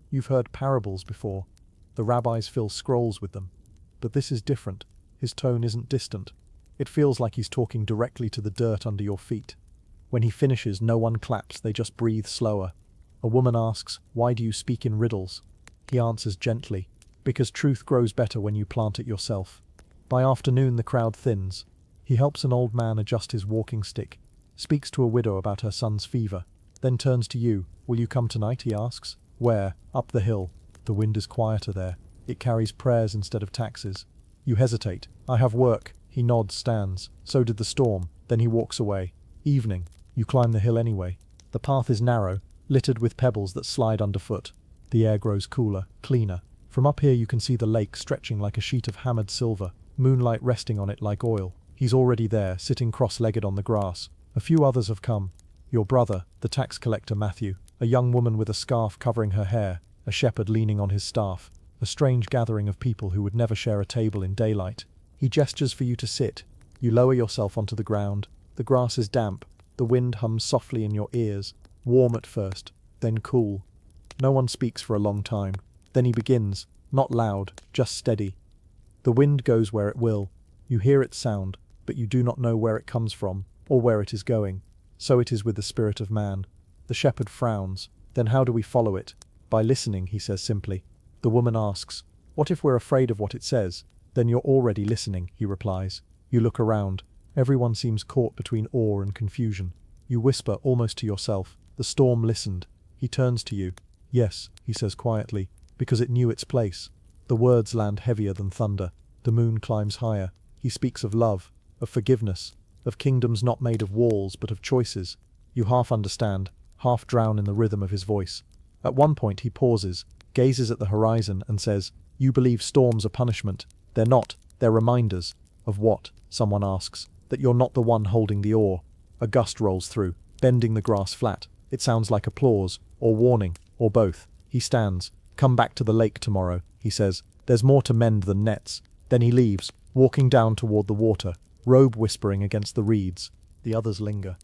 You've heard parables before. The rabbis fill scrolls with them. But this is different. His tone isn't distant. It feels like he's talking directly to the dirt under your feet. When he finishes, no one claps, they just breathe slower. A woman asks, "Why do you speak in riddles?" He answers gently, "Because truth grows better when you plant it yourself." By afternoon the crowd thins. He helps an old man adjust his walking stick, speaks to a widow about her son's fever, then turns to you. "Will you come tonight?" he asks. "Where?" "Up the hill. The wind is quieter there. It carries prayers instead of taxes." You hesitate. "I have work." He nods, stands. "So did the storm." Then he walks away. Evening. You climb the hill anyway. The path is narrow, littered with pebbles that slide underfoot. The air grows cooler, cleaner. From up here you can see the lake stretching like a sheet of hammered silver, moonlight resting on it like oil. He's already there, sitting cross-legged on the grass. A few others have come. Your brother, the tax collector Matthew, a young woman with a scarf covering her hair, a shepherd leaning on his staff, a strange gathering of people who would never share a table in daylight. He gestures for you to sit. You lower yourself onto the ground. The grass is damp. The wind hums softly in your ears, warm at first, then cool. No one speaks for a long time. Then he begins, not loud, just steady. The wind goes where it will. You hear its sound, but you do not know where it comes from, or where it is going. So it is with the spirit of man. The shepherd frowns. "Then how do we follow it?" "By listening," he says simply. The woman asks, "What if we're afraid of what it says?" "Then you're already listening," he replies. You look around. Everyone seems caught between awe and confusion. You whisper almost to yourself, "The storm listened." He turns to you. "Yes," he says quietly, "because it knew its place." The words land heavier than thunder. The moon climbs higher. He speaks of love, of forgiveness, of kingdoms not made of walls but of choices. You half understand, half drown in the rhythm of his voice. At one point he pauses, gazes at the horizon and says, "You believe storms are punishment. They're not. They're reminders." "Of what?" someone asks. "That you're not the one holding the oar." A gust rolls through, bending the grass flat. It sounds like applause, or warning, or both. He stands. "Come back to the lake tomorrow," he says. "There's more to mend than nets." Then he leaves, walking down toward the water, robe whispering against the reeds. The others linger.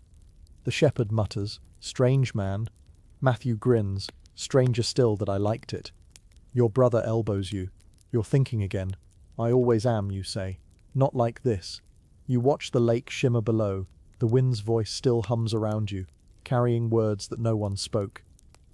The shepherd mutters, "Strange man." Matthew grins, "Stranger still that I liked it." Your brother elbows you. "You're thinking again." "I always am," you say. "Not like this." You watch the lake shimmer below. The wind's voice still hums around you, carrying words that no one spoke.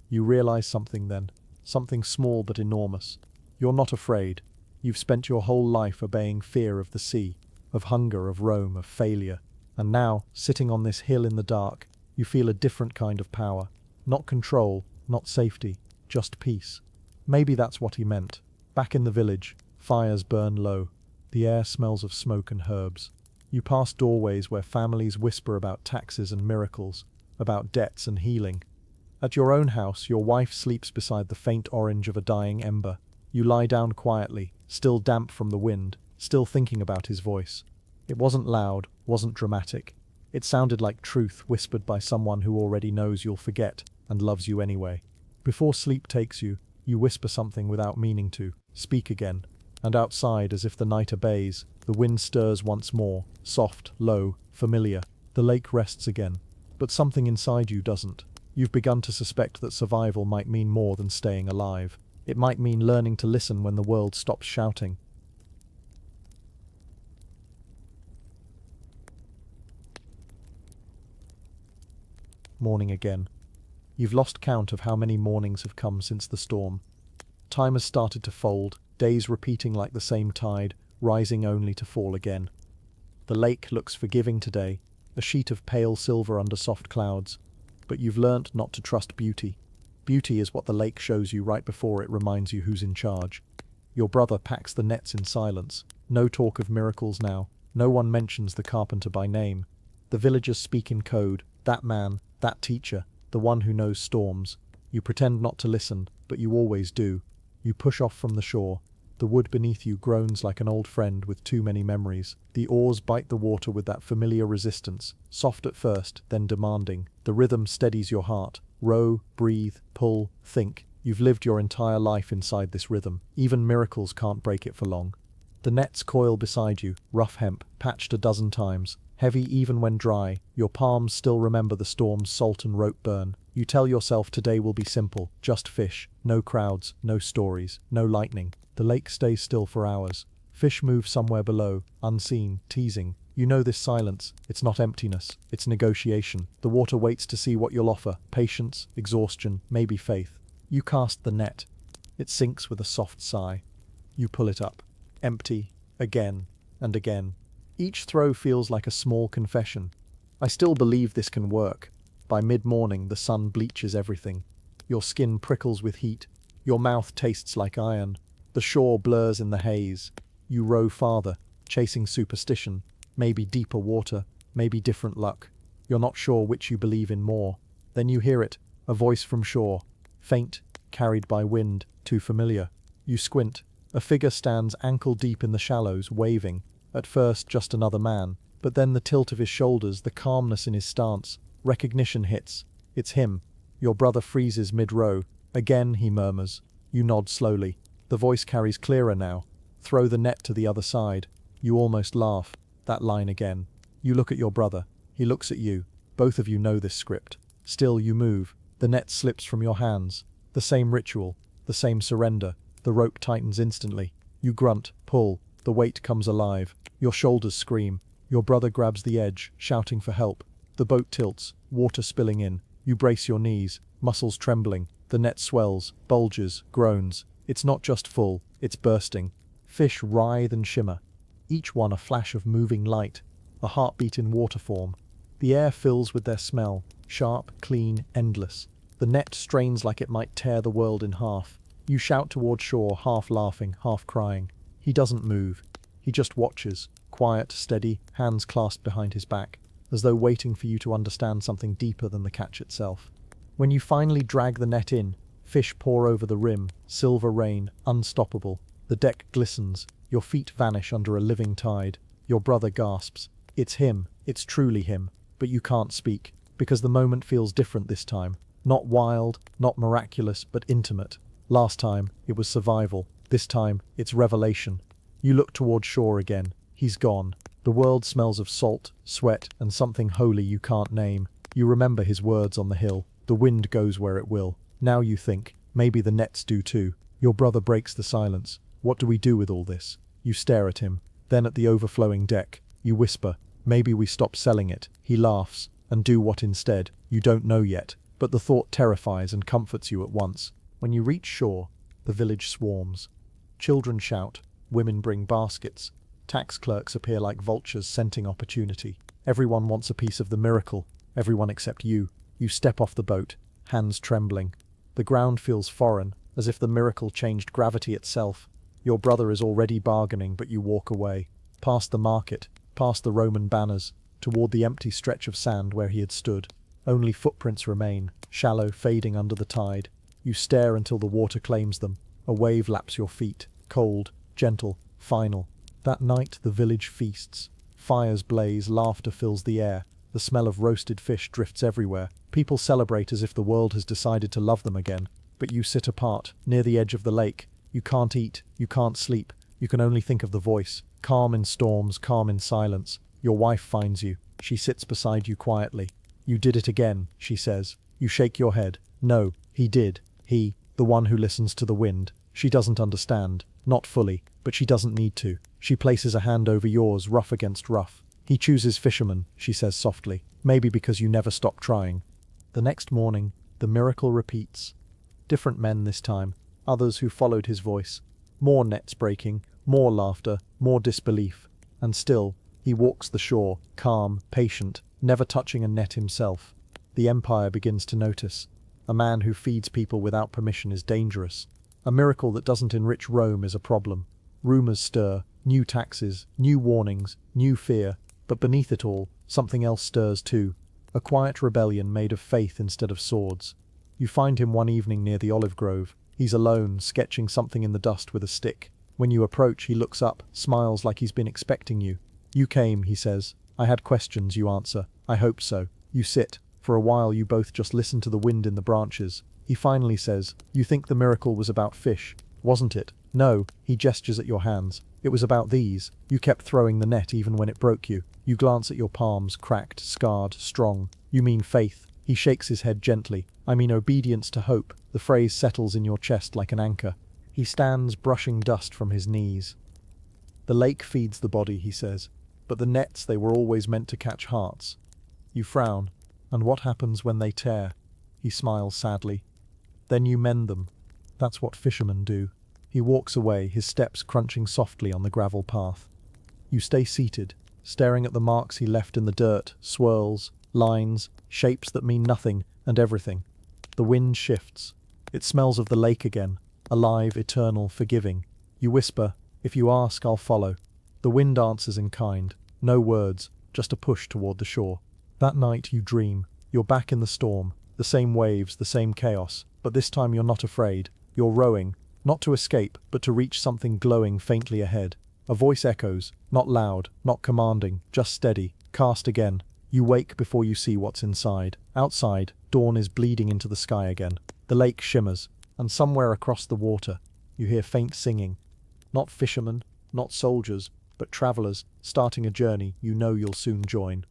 You realize something then, something small but enormous. You're not afraid. You've spent your whole life obeying fear of the sea, of hunger, of Rome, of failure. And now, sitting on this hill in the dark, you feel a different kind of power. Not control, not safety, just peace. Maybe that's what he meant. Back in the village, fires burn low. The air smells of smoke and herbs. You pass doorways where families whisper about taxes and miracles, about debts and healing. At your own house, your wife sleeps beside the faint orange of a dying ember. You lie down quietly, still damp from the wind, still thinking about his voice. It wasn't loud, wasn't dramatic. It sounded like truth whispered by someone who already knows you'll forget and loves you anyway. Before sleep takes you, you whisper something without meaning to, speak again. And outside, as if the night obeys, the wind stirs once more, soft, low, familiar. The lake rests again. But something inside you doesn't. You've begun to suspect that survival might mean more than staying alive. It might mean learning to listen when the world stops shouting. Morning again. You've lost count of how many mornings have come since the storm. Time has started to fold, days repeating like the same tide, rising only to fall again. The lake looks forgiving today, a sheet of pale silver under soft clouds. But you've learnt not to trust beauty. Beauty is what the lake shows you right before it reminds you who's in charge. Your brother packs the nets in silence. No talk of miracles now. No one mentions the carpenter by name. The villagers speak in code. That man, that teacher, the one who knows storms. You pretend not to listen, but you always do. You push off from the shore. The wood beneath you groans like an old friend with too many memories. The oars bite the water with that familiar resistance, soft at first, then demanding. The rhythm steadies your heart. Row, breathe, pull, think. You've lived your entire life inside this rhythm. Even miracles can't break it for long. The nets coil beside you, rough hemp, patched a dozen times. Heavy even when dry, your palms still remember the storm's salt and rope burn. You tell yourself today will be simple, just fish, no crowds, no stories, no lightning. The lake stays still for hours. Fish move somewhere below, unseen, teasing. You know this silence. It's not emptiness. It's negotiation. The water waits to see what you'll offer. Patience, exhaustion, maybe faith. You cast the net. It sinks with a soft sigh. You pull it up. Empty. Again. And again. Each throw feels like a small confession. I still believe this can work. By mid-morning, the sun bleaches everything. Your skin prickles with heat. Your mouth tastes like iron. The shore blurs in the haze. You row farther, chasing superstition. Maybe deeper water, maybe different luck. You're not sure which you believe in more. Then you hear it, a voice from shore. Faint, carried by wind, too familiar. You squint. A figure stands ankle-deep in the shallows, waving. At first, just another man. But then the tilt of his shoulders, the calmness in his stance. Recognition hits. It's him. Your brother freezes mid-row. Again, he murmurs. You nod slowly. The voice carries clearer now. Throw the net to the other side. You almost laugh. That line again. You look at your brother. He looks at you. Both of you know this script. Still you move. The net slips from your hands. The same ritual. The same surrender. The rope tightens instantly. You grunt, pull. The weight comes alive. Your shoulders scream. Your brother grabs the edge, shouting for help. The boat tilts, water spilling in. You brace your knees, muscles trembling. The net swells, bulges, groans. It's not just full, it's bursting. Fish writhe and shimmer. Each one a flash of moving light, a heartbeat in water form. The air fills with their smell, sharp, clean, endless. The net strains like it might tear the world in half. You shout toward shore, half laughing, half crying. He doesn't move. He just watches, quiet, steady, hands clasped behind his back, as though waiting for you to understand something deeper than the catch itself. When you finally drag the net in, fish pour over the rim, silver rain, unstoppable. The deck glistens, your feet vanish under a living tide. Your brother gasps. It's him, it's truly him, but you can't speak, because the moment feels different this time. Not wild, not miraculous, but intimate. Last time, it was survival. This time, it's revelation. You look toward shore again. He's gone. The world smells of salt, sweat, and something holy you can't name. You remember his words on the hill. The wind goes where it will. Now you think, maybe the nets do too. Your brother breaks the silence. What do we do with all this? You stare at him. Then at the overflowing deck. You whisper, maybe we stop selling it. He laughs. And do what instead? You don't know yet. But the thought terrifies and comforts you at once. When you reach shore, the village swarms. Children shout. Women bring baskets. Tax clerks appear like vultures scenting opportunity. Everyone wants a piece of the miracle. Everyone except you. You step off the boat, hands trembling. The ground feels foreign, as if the miracle changed gravity itself. Your brother is already bargaining, but you walk away. Past the market, past the Roman banners, toward the empty stretch of sand where he had stood. Only footprints remain, shallow, fading under the tide. You stare until the water claims them. A wave laps your feet, cold, gentle, final. That night the village feasts. Fires blaze, laughter fills the air. The smell of roasted fish drifts everywhere. People celebrate as if the world has decided to love them again. But you sit apart, near the edge of the lake. You can't eat, you can't sleep. You can only think of the voice. Calm in storms, calm in silence. Your wife finds you. She sits beside you quietly. You did it again, she says. You shake your head. No, he did. He, the one who listens to the wind. She doesn't understand. Not fully, but she doesn't need to. She places a hand over yours, rough against rough. He chooses Fisherman, she says softly. Maybe because you never stop trying. The next morning, the miracle repeats. Different men this time. Others who followed his voice. More nets breaking, more laughter, more disbelief. And still, he walks the shore, calm, patient, never touching a net himself. The empire begins to notice. A man who feeds people without permission is dangerous. A miracle that doesn't enrich Rome is a problem. Rumors stir, new taxes, new warnings, new fear. But beneath it all, something else stirs too. A quiet rebellion made of faith instead of swords. You find him one evening near the olive grove. He's alone, sketching something in the dust with a stick. When you approach, he looks up, smiles like he's been expecting you. You came, he says. I had questions, you answer. I hope so. You sit. For a while you both just listen to the wind in the branches. He finally says, you think the miracle was about fish, wasn't it? No, he gestures at your hands. It was about these. You kept throwing the net even when it broke you. You glance at your palms, cracked, scarred, strong. You mean faith. He shakes his head gently. I mean obedience to hope. The phrase settles in your chest like an anchor. He stands, brushing dust from his knees. The lake feeds the body, he says. But the nets, they were always meant to catch hearts. You frown. And what happens when they tear? He smiles sadly. Then you mend them. That's what fishermen do. He walks away, his steps crunching softly on the gravel path. You stay seated, staring at the marks he left in the dirt, swirls, lines, shapes that mean nothing and everything. The wind shifts. It smells of the lake again, alive, eternal, forgiving. You whisper, if you ask, I'll follow. The wind answers in kind. No words, just a push toward the shore. That night you dream. You're back in the storm. The same waves, the same chaos. But this time you're not afraid. You're rowing. Not to escape, but to reach something glowing faintly ahead. A voice echoes, not loud, not commanding, just steady. Cast again. You wake before you see what's inside. Outside, dawn is bleeding into the sky again. The lake shimmers, and somewhere across the water, you hear faint singing. Not fishermen, not soldiers, but travelers, starting a journey you know you'll soon join.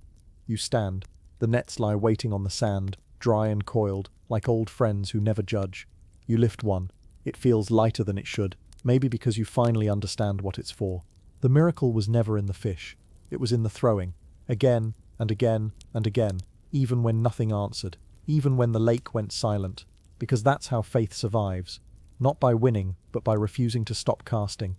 You stand. The nets lie waiting on the sand, dry and coiled, like old friends who never judge. You lift one. It feels lighter than it should, maybe because you finally understand what it's for. The miracle was never in the fish. It was in the throwing. Again, and again, and again, even when nothing answered, even when the lake went silent. Because that's how faith survives. Not by winning, but by refusing to stop casting.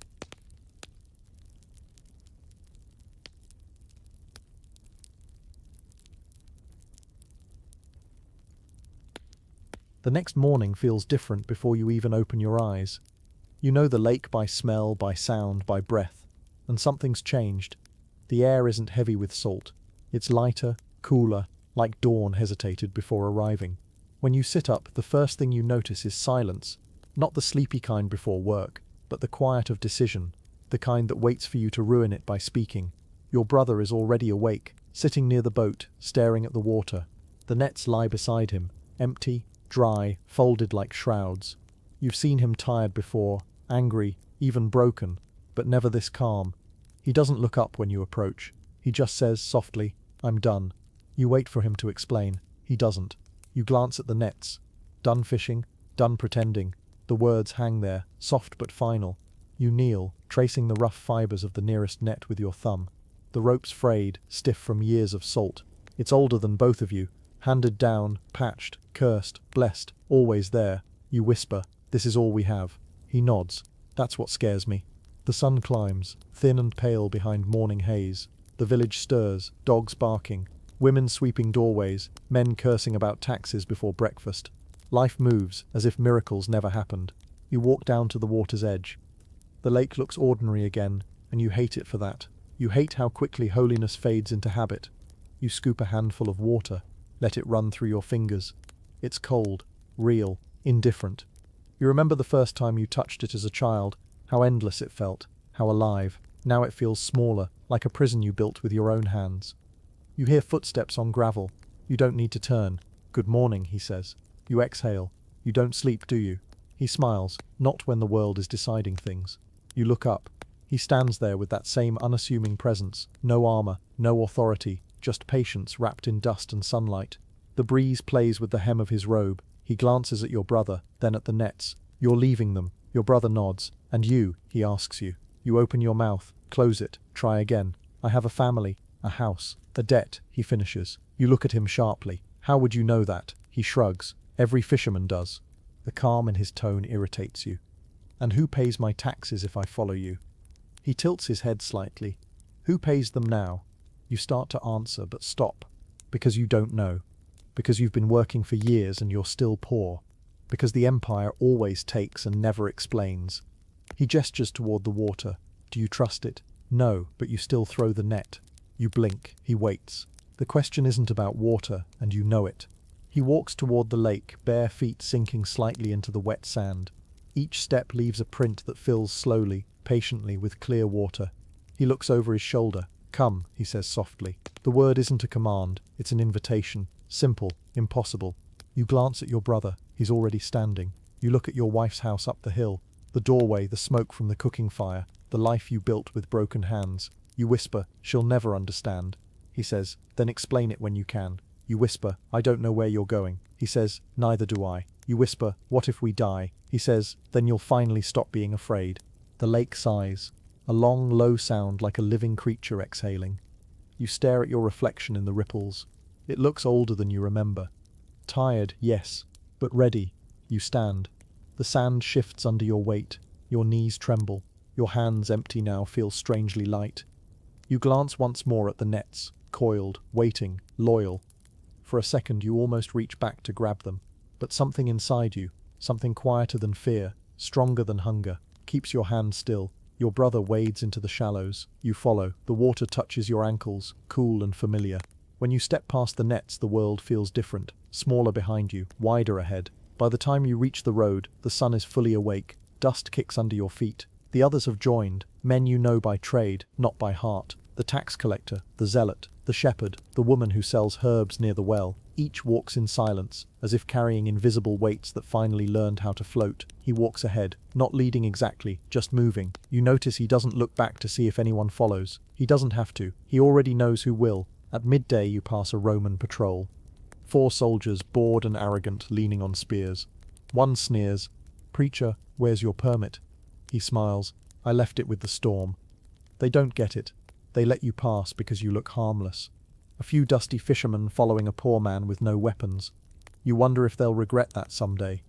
The next morning feels different before you even open your eyes. You know the lake by smell, by sound, by breath. And something's changed. The air isn't heavy with salt. It's lighter, cooler, like dawn hesitated before arriving. When you sit up, the first thing you notice is silence. Not the sleepy kind before work, but the quiet of decision, the kind that waits for you to ruin it by speaking. Your brother is already awake, sitting near the boat, staring at the water. The nets lie beside him, empty, dry, folded like shrouds. You've seen him tired before, angry, even broken, but never this calm. He doesn't look up when you approach. He just says softly, "I'm done." You wait for him to explain. He doesn't. You glance at the nets. Done fishing, done pretending. The words hang there, soft but final. You kneel, tracing the rough fibers of the nearest net with your thumb. The rope's frayed, stiff from years of salt. It's older than both of you, handed down, patched, cursed, blessed, always there. You whisper, "This is all we have." He nods. "That's what scares me." The sun climbs, thin and pale behind morning haze. The village stirs, dogs barking, women sweeping doorways, men cursing about taxes before breakfast. Life moves, as if miracles never happened. You walk down to the water's edge. The lake looks ordinary again, and you hate it for that. You hate how quickly holiness fades into habit. You scoop a handful of water, let it run through your fingers. It's cold, real, indifferent. You remember the first time you touched it as a child, how endless it felt, how alive. Now it feels smaller, like a prison you built with your own hands. You hear footsteps on gravel. You don't need to turn. "Good morning," he says. You exhale. You don't sleep, do you? He smiles, not when the world is deciding things. You look up. He stands there with that same unassuming presence, no armor, no authority, just patience wrapped in dust and sunlight. The breeze plays with the hem of his robe. He glances at your brother, then at the nets. "You're leaving them." Your brother nods. "And you?" he asks you. You open your mouth, close it, try again. "I have a family, a house, a debt," he finishes. You look at him sharply. "How would you know that?" He shrugs. "Every fisherman does." The calm in his tone irritates you. "And who pays my taxes if I follow you?" He tilts his head slightly. "Who pays them now?" You start to answer, but stop. Because you don't know. Because you've been working for years and you're still poor. Because the empire always takes and never explains. He gestures toward the water. Do you trust it? No, but you still throw the net. You blink. He waits. The question isn't about water, and you know it. He walks toward the lake, bare feet sinking slightly into the wet sand. Each step leaves a print that fills slowly, patiently, with clear water. He looks over his shoulder. "Come," he says softly. The word isn't a command, it's an invitation. Simple, impossible. You glance at your brother. He's already standing. You look at your wife's house up the hill. The doorway, the smoke from the cooking fire, the life you built with broken hands. You whisper, "She'll never understand." He says, "Then explain it when you can." You whisper, "I don't know where you're going." He says, "Neither do I." You whisper, "What if we die?" He says, "Then you'll finally stop being afraid." The lake sighs. A long, low sound like a living creature exhaling. You stare at your reflection in the ripples. It looks older than you remember. Tired, yes, but ready. You stand. The sand shifts under your weight. Your knees tremble. Your hands, empty now, feel strangely light. You glance once more at the nets, coiled, waiting, loyal. For a second you almost reach back to grab them. But something inside you, something quieter than fear, stronger than hunger, keeps your hand still. Your brother wades into the shallows. You follow. The water touches your ankles, cool and familiar. When you step past the nets, the world feels different, smaller behind you, wider ahead. By the time you reach the road, the sun is fully awake. Dust kicks under your feet. The others have joined, men you know by trade, not by heart. The tax collector, the zealot, the shepherd, the woman who sells herbs near the well. Each walks in silence, as if carrying invisible weights that finally learned how to float. He walks ahead, not leading exactly, just moving. You notice he doesn't look back to see if anyone follows. He doesn't have to. He already knows who will. At midday you pass a Roman patrol. 4 soldiers, bored and arrogant, leaning on spears. One sneers, "Preacher, where's your permit?" He smiles, "I left it with the storm." They don't get it. They let you pass because you look harmless. A few dusty fishermen following a poor man with no weapons. You wonder if they'll regret that someday.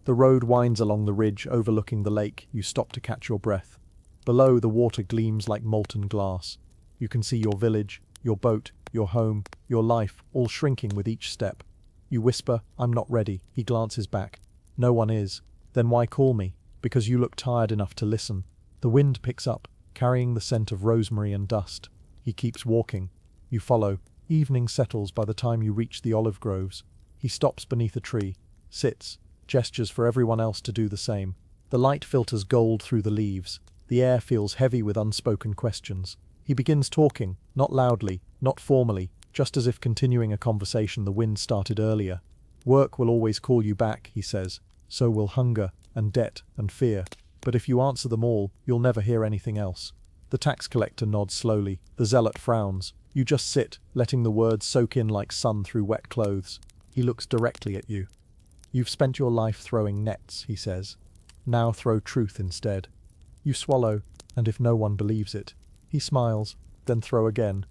The road winds along the ridge overlooking the lake. You stop to catch your breath. Below, the water gleams like molten glass. You can see your village, your boat, your home, your life, all shrinking with each step. You whisper, "I'm not ready." He glances back. "No one is." "Then why call me?" "Because you look tired enough to listen." The wind picks up, carrying the scent of rosemary and dust. He keeps walking. You follow. Evening settles by the time you reach the olive groves. He stops beneath a tree, sits, gestures for everyone else to do the same. The light filters gold through the leaves. The air feels heavy with unspoken questions. He begins talking, not loudly, not formally, just as if continuing a conversation the wind started earlier. "Work will always call you back," he says. "So will hunger. and debt and fear. But if you answer them all, you'll never hear anything else. The tax collector nods slowly. The zealot frowns. You just sit, letting the words soak in like sun through wet clothes. He looks directly at you. You've spent your life throwing nets, he says. Now throw truth instead. You swallow, and if no one believes it, he smiles, then throw again.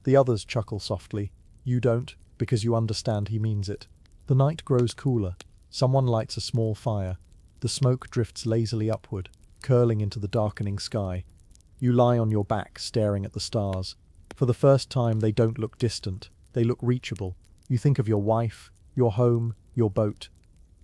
The others chuckle softly. You don't, because you understand he means it. The night grows cooler. Someone lights a small fire. The smoke drifts lazily upward, curling into the darkening sky. You lie on your back, staring at the stars. For the first time, they don't look distant. They look reachable. You think of your wife, your home, your boat.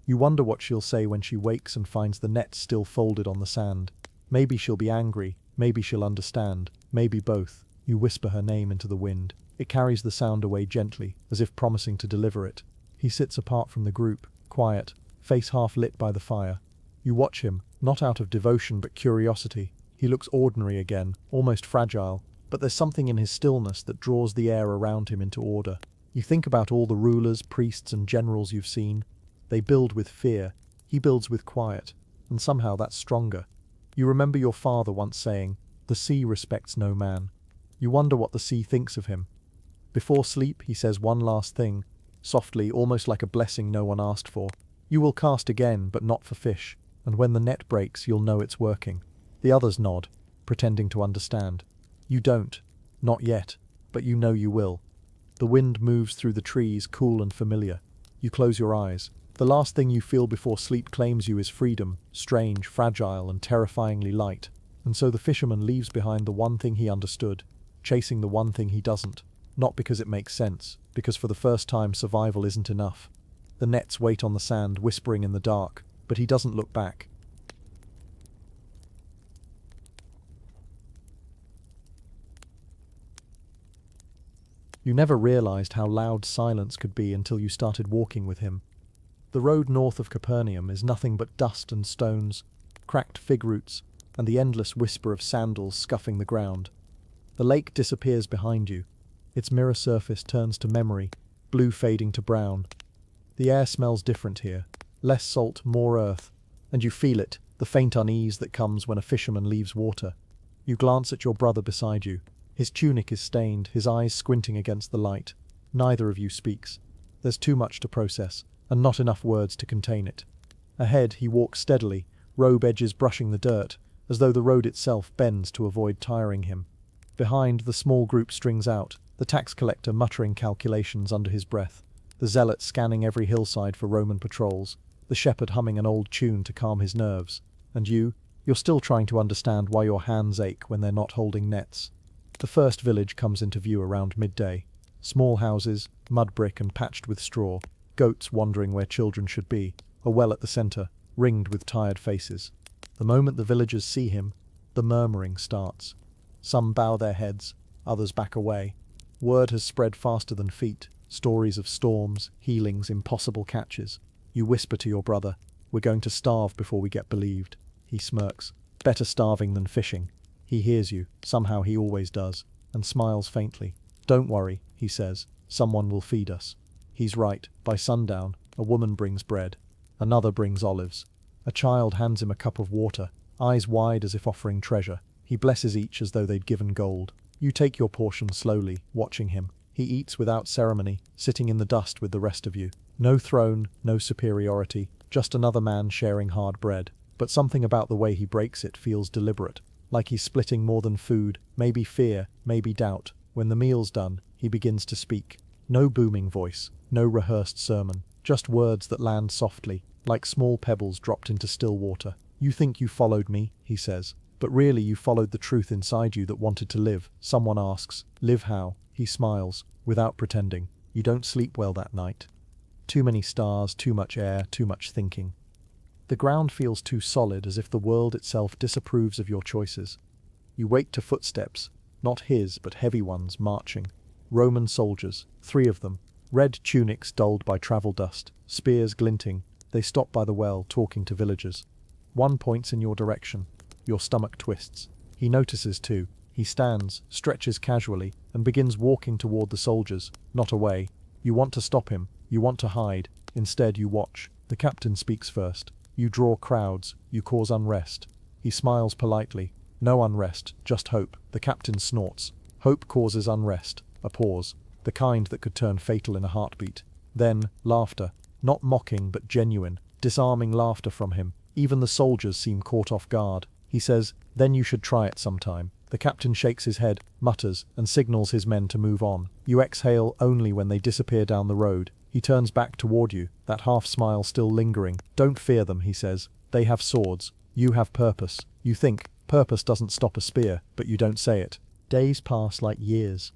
You wonder what she'll say when she wakes and finds the net still folded on the sand. Maybe she'll be angry. Maybe she'll understand. Maybe both. You whisper her name into the wind. It carries the sound away gently, as if promising to deliver it. He sits apart from the group, quiet, face half lit by the fire. You watch him, not out of devotion but curiosity. He looks ordinary again, almost fragile, but there's something in his stillness that draws the air around him into order. You think about all the rulers, priests, and generals you've seen. They build with fear. He builds with quiet, and somehow that's stronger. You remember your father once saying, "The sea respects no man." You wonder what the sea thinks of him. Before sleep, he says one last thing, softly, almost like a blessing no one asked for. You will cast again, but not for fish, and when the net breaks, you'll know it's working. The others nod, pretending to understand. You don't. Not yet, but you know you will. The wind moves through the trees, cool and familiar. You close your eyes. The last thing you feel before sleep claims you is freedom, strange, fragile, and terrifyingly light. And so the fisherman leaves behind the one thing he understood, chasing the one thing he doesn't. Not because it makes sense, because for the first time survival isn't enough. The nets wait on the sand, whispering in the dark, but he doesn't look back. You never realized how loud silence could be until you started walking with him. The road north of Capernaum is nothing but dust and stones, cracked fig roots, and the endless whisper of sandals scuffing the ground. The lake disappears behind you. Its mirror surface turns to memory, blue fading to brown. The air smells different here, less salt, more earth, and you feel it, the faint unease that comes when a fisherman leaves water. You glance at your brother beside you. His tunic is stained, his eyes squinting against the light. Neither of you speaks. There's too much to process, and not enough words to contain it. Ahead, he walks steadily, robe edges brushing the dirt, as though the road itself bends to avoid tiring him. Behind, the small group strings out, the tax collector muttering calculations under his breath, the zealot scanning every hillside for Roman patrols, the shepherd humming an old tune to calm his nerves. And you're still trying to understand why your hands ache when they're not holding nets. The first village comes into view around midday. Small houses, mud brick and patched with straw, goats wandering where children should be, a well at the center, ringed with tired faces. The moment the villagers see him, the murmuring starts. Some bow their heads, others back away. Word has spread faster than feet, stories of storms, healings, impossible catches. You whisper to your brother, "We're going to starve before we get believed." He smirks. Better starving than fishing. He hears you, somehow he always does, and smiles faintly. "Don't worry," he says, "someone will feed us." He's right. By sundown, a woman brings bread. Another brings olives. A child hands him a cup of water, eyes wide as if offering treasure. He blesses each as though they'd given gold. You take your portion slowly, watching him. He eats without ceremony, sitting in the dust with the rest of you. No throne, no superiority, just another man sharing hard bread. But something about the way he breaks it feels deliberate, like he's splitting more than food, maybe fear, maybe doubt. When the meal's done, he begins to speak. No booming voice, no rehearsed sermon, just words that land softly, like small pebbles dropped into still water. "You think you followed me," he says, "but really you followed the truth inside you that wanted to live." Someone asks, "Live how?" He smiles, without pretending. "You don't sleep well that night. Too many stars, too much air, too much thinking. The ground feels too solid, as if the world itself disapproves of your choices. You wake to footsteps, not his, but heavy ones, marching. Roman soldiers, 3 of them, red tunics dulled by travel dust, spears glinting. They stop by the well, talking to villagers. One points in your direction. Your stomach twists. He notices too. He stands, stretches casually, and begins walking toward the soldiers, not away. You want to stop him. You want to hide. Instead, you watch. The captain speaks first. You draw crowds, you cause unrest. He smiles politely. No unrest, just hope. The captain snorts. Hope causes unrest. A pause. The kind that could turn fatal in a heartbeat. Then, laughter. Not mocking, but genuine. Disarming laughter from him. Even the soldiers seem caught off guard. He says, "Then you should try it sometime." The captain shakes his head, mutters, and signals his men to move on. You exhale only when they disappear down the road. He turns back toward you, that half-smile still lingering. "Don't fear them," he says. "They have swords. You have purpose." You think, purpose doesn't stop a spear, but you don't say it. Days pass like years.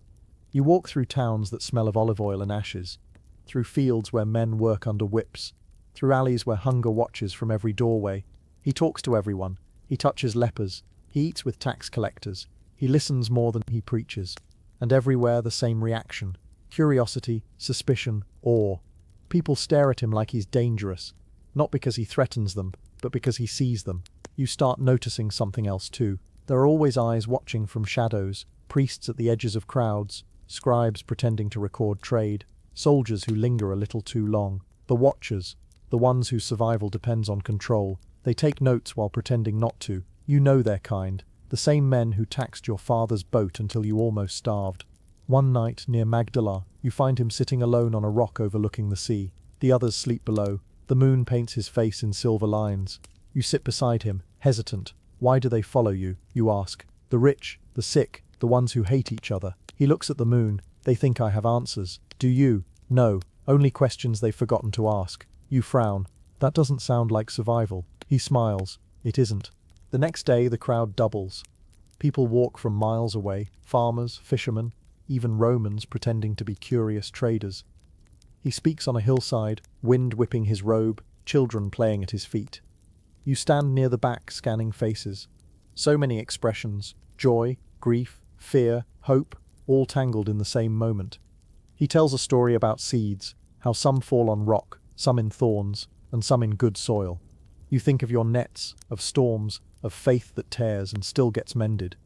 You walk through towns that smell of olive oil and ashes, through fields where men work under whips, through alleys where hunger watches from every doorway. He talks to everyone. He touches lepers. He eats with tax collectors. He listens more than he preaches. And everywhere the same reaction. Curiosity, suspicion, awe. People stare at him like he's dangerous. Not because he threatens them, but because he sees them. You start noticing something else too. There are always eyes watching from shadows, priests at the edges of crowds, scribes pretending to record trade, soldiers who linger a little too long. The watchers, the ones whose survival depends on control. They take notes while pretending not to. You know their kind, the same men who taxed your father's boat until you almost starved. One night, near Magdala, you find him sitting alone on a rock overlooking the sea. The others sleep below. The moon paints his face in silver lines. You sit beside him, hesitant. Why do they follow you? You ask. The rich, the sick, the ones who hate each other. He looks at the moon. They think I have answers. Do you? No, only questions they've forgotten to ask. You frown. That doesn't sound like survival. He smiles. It isn't. The next day, the crowd doubles. People walk from miles away, farmers, fishermen, even Romans pretending to be curious traders. He speaks on a hillside, wind whipping his robe, children playing at his feet. You stand near the back, scanning faces. So many expressions, joy, grief, fear, hope, all tangled in the same moment. He tells a story about seeds, how some fall on rock, some in thorns, and some in good soil. You think of your nets, of storms, of faith that tears and still gets mended.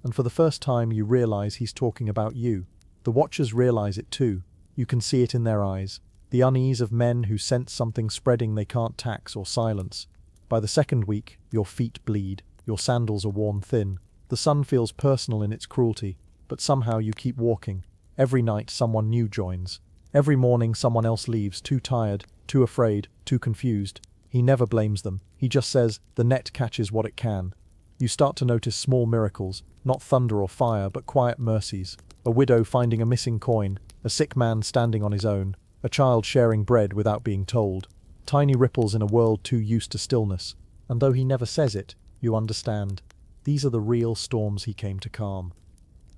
And for the first time you realize he's talking about you. The watchers realize it too. You can see it in their eyes. The unease of men who sense something spreading they can't tax or silence. By the second week, your feet bleed. Your sandals are worn thin. The sun feels personal in its cruelty, but somehow you keep walking. Every night someone new joins. Every morning someone else leaves, too tired, too afraid, too confused. He never blames them. He just says, the net catches what it can. You start to notice small miracles, not thunder or fire, but quiet mercies. A widow finding a missing coin, a sick man standing on his own, a child sharing bread without being told. Tiny ripples in a world too used to stillness. And though he never says it, you understand. These are the real storms he came to calm.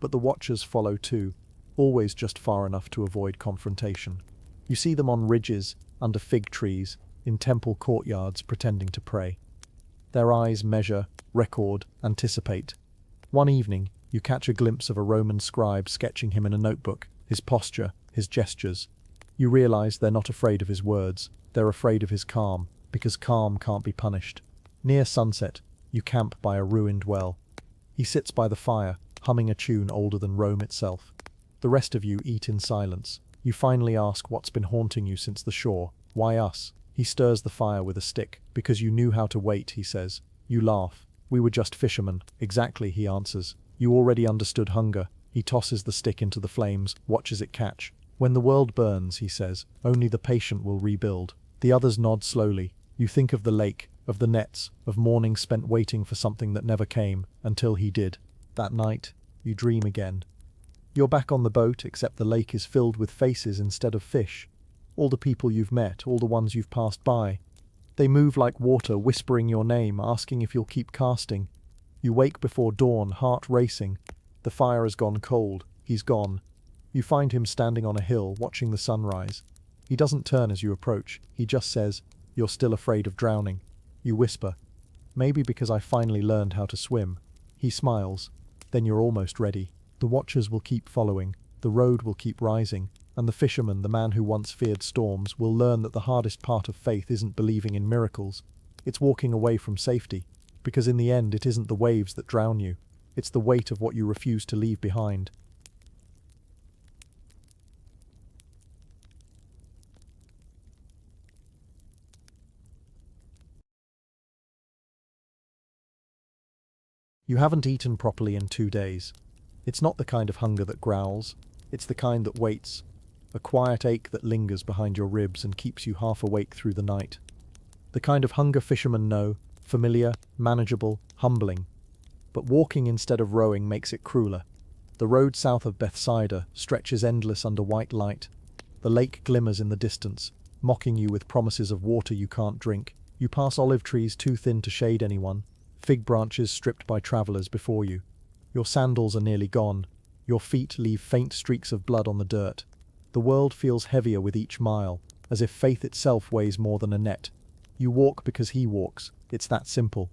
But the watchers follow too, always just far enough to avoid confrontation. You see them on ridges, under fig trees, in temple courtyards pretending to pray. Their eyes measure, record, anticipate. One evening, you catch a glimpse of a Roman scribe sketching him in a notebook, his posture, his gestures. You realize they're not afraid of his words, they're afraid of his calm, because calm can't be punished. Near sunset, you camp by a ruined well. He sits by the fire, humming a tune older than Rome itself. The rest of you eat in silence. You finally ask what's been haunting you since the shore. Why us? He stirs the fire with a stick. Because you knew how to wait, he says. You laugh. We were just fishermen. Exactly, he answers. You already understood hunger. He tosses the stick into the flames, watches it catch. When the world burns, he says, only the patient will rebuild. The others nod slowly. You think of the lake, of the nets, of mornings spent waiting for something that never came, until he did. That night, you dream again. You're back on the boat, except the lake is filled with faces instead of fish. All the people you've met, all the ones you've passed by. They move like water, whispering your name, asking if you'll keep casting. You wake before dawn, heart racing. The fire has gone cold. He's gone. You find him standing on a hill, watching the sunrise. He doesn't turn as you approach. He just says, "You're still afraid of drowning." You whisper, "Maybe because I finally learned how to swim." He smiles. Then you're almost ready. The watchers will keep following. The road will keep rising. And the fisherman, the man who once feared storms, will learn that the hardest part of faith isn't believing in miracles. It's walking away from safety. Because in the end, it isn't the waves that drown you. It's the weight of what you refuse to leave behind. You haven't eaten properly in 2 days. It's not the kind of hunger that growls, it's the kind that waits, a quiet ache that lingers behind your ribs and keeps you half awake through the night. The kind of hunger fishermen know, familiar, manageable, humbling. But walking instead of rowing makes it crueler. The road south of Bethsaida stretches endless under white light. The lake glimmers in the distance, mocking you with promises of water you can't drink. You pass olive trees too thin to shade anyone, fig branches stripped by travellers before you. Your sandals are nearly gone. Your feet leave faint streaks of blood on the dirt. The world feels heavier with each mile, as if faith itself weighs more than a net. You walk because he walks. It's that simple.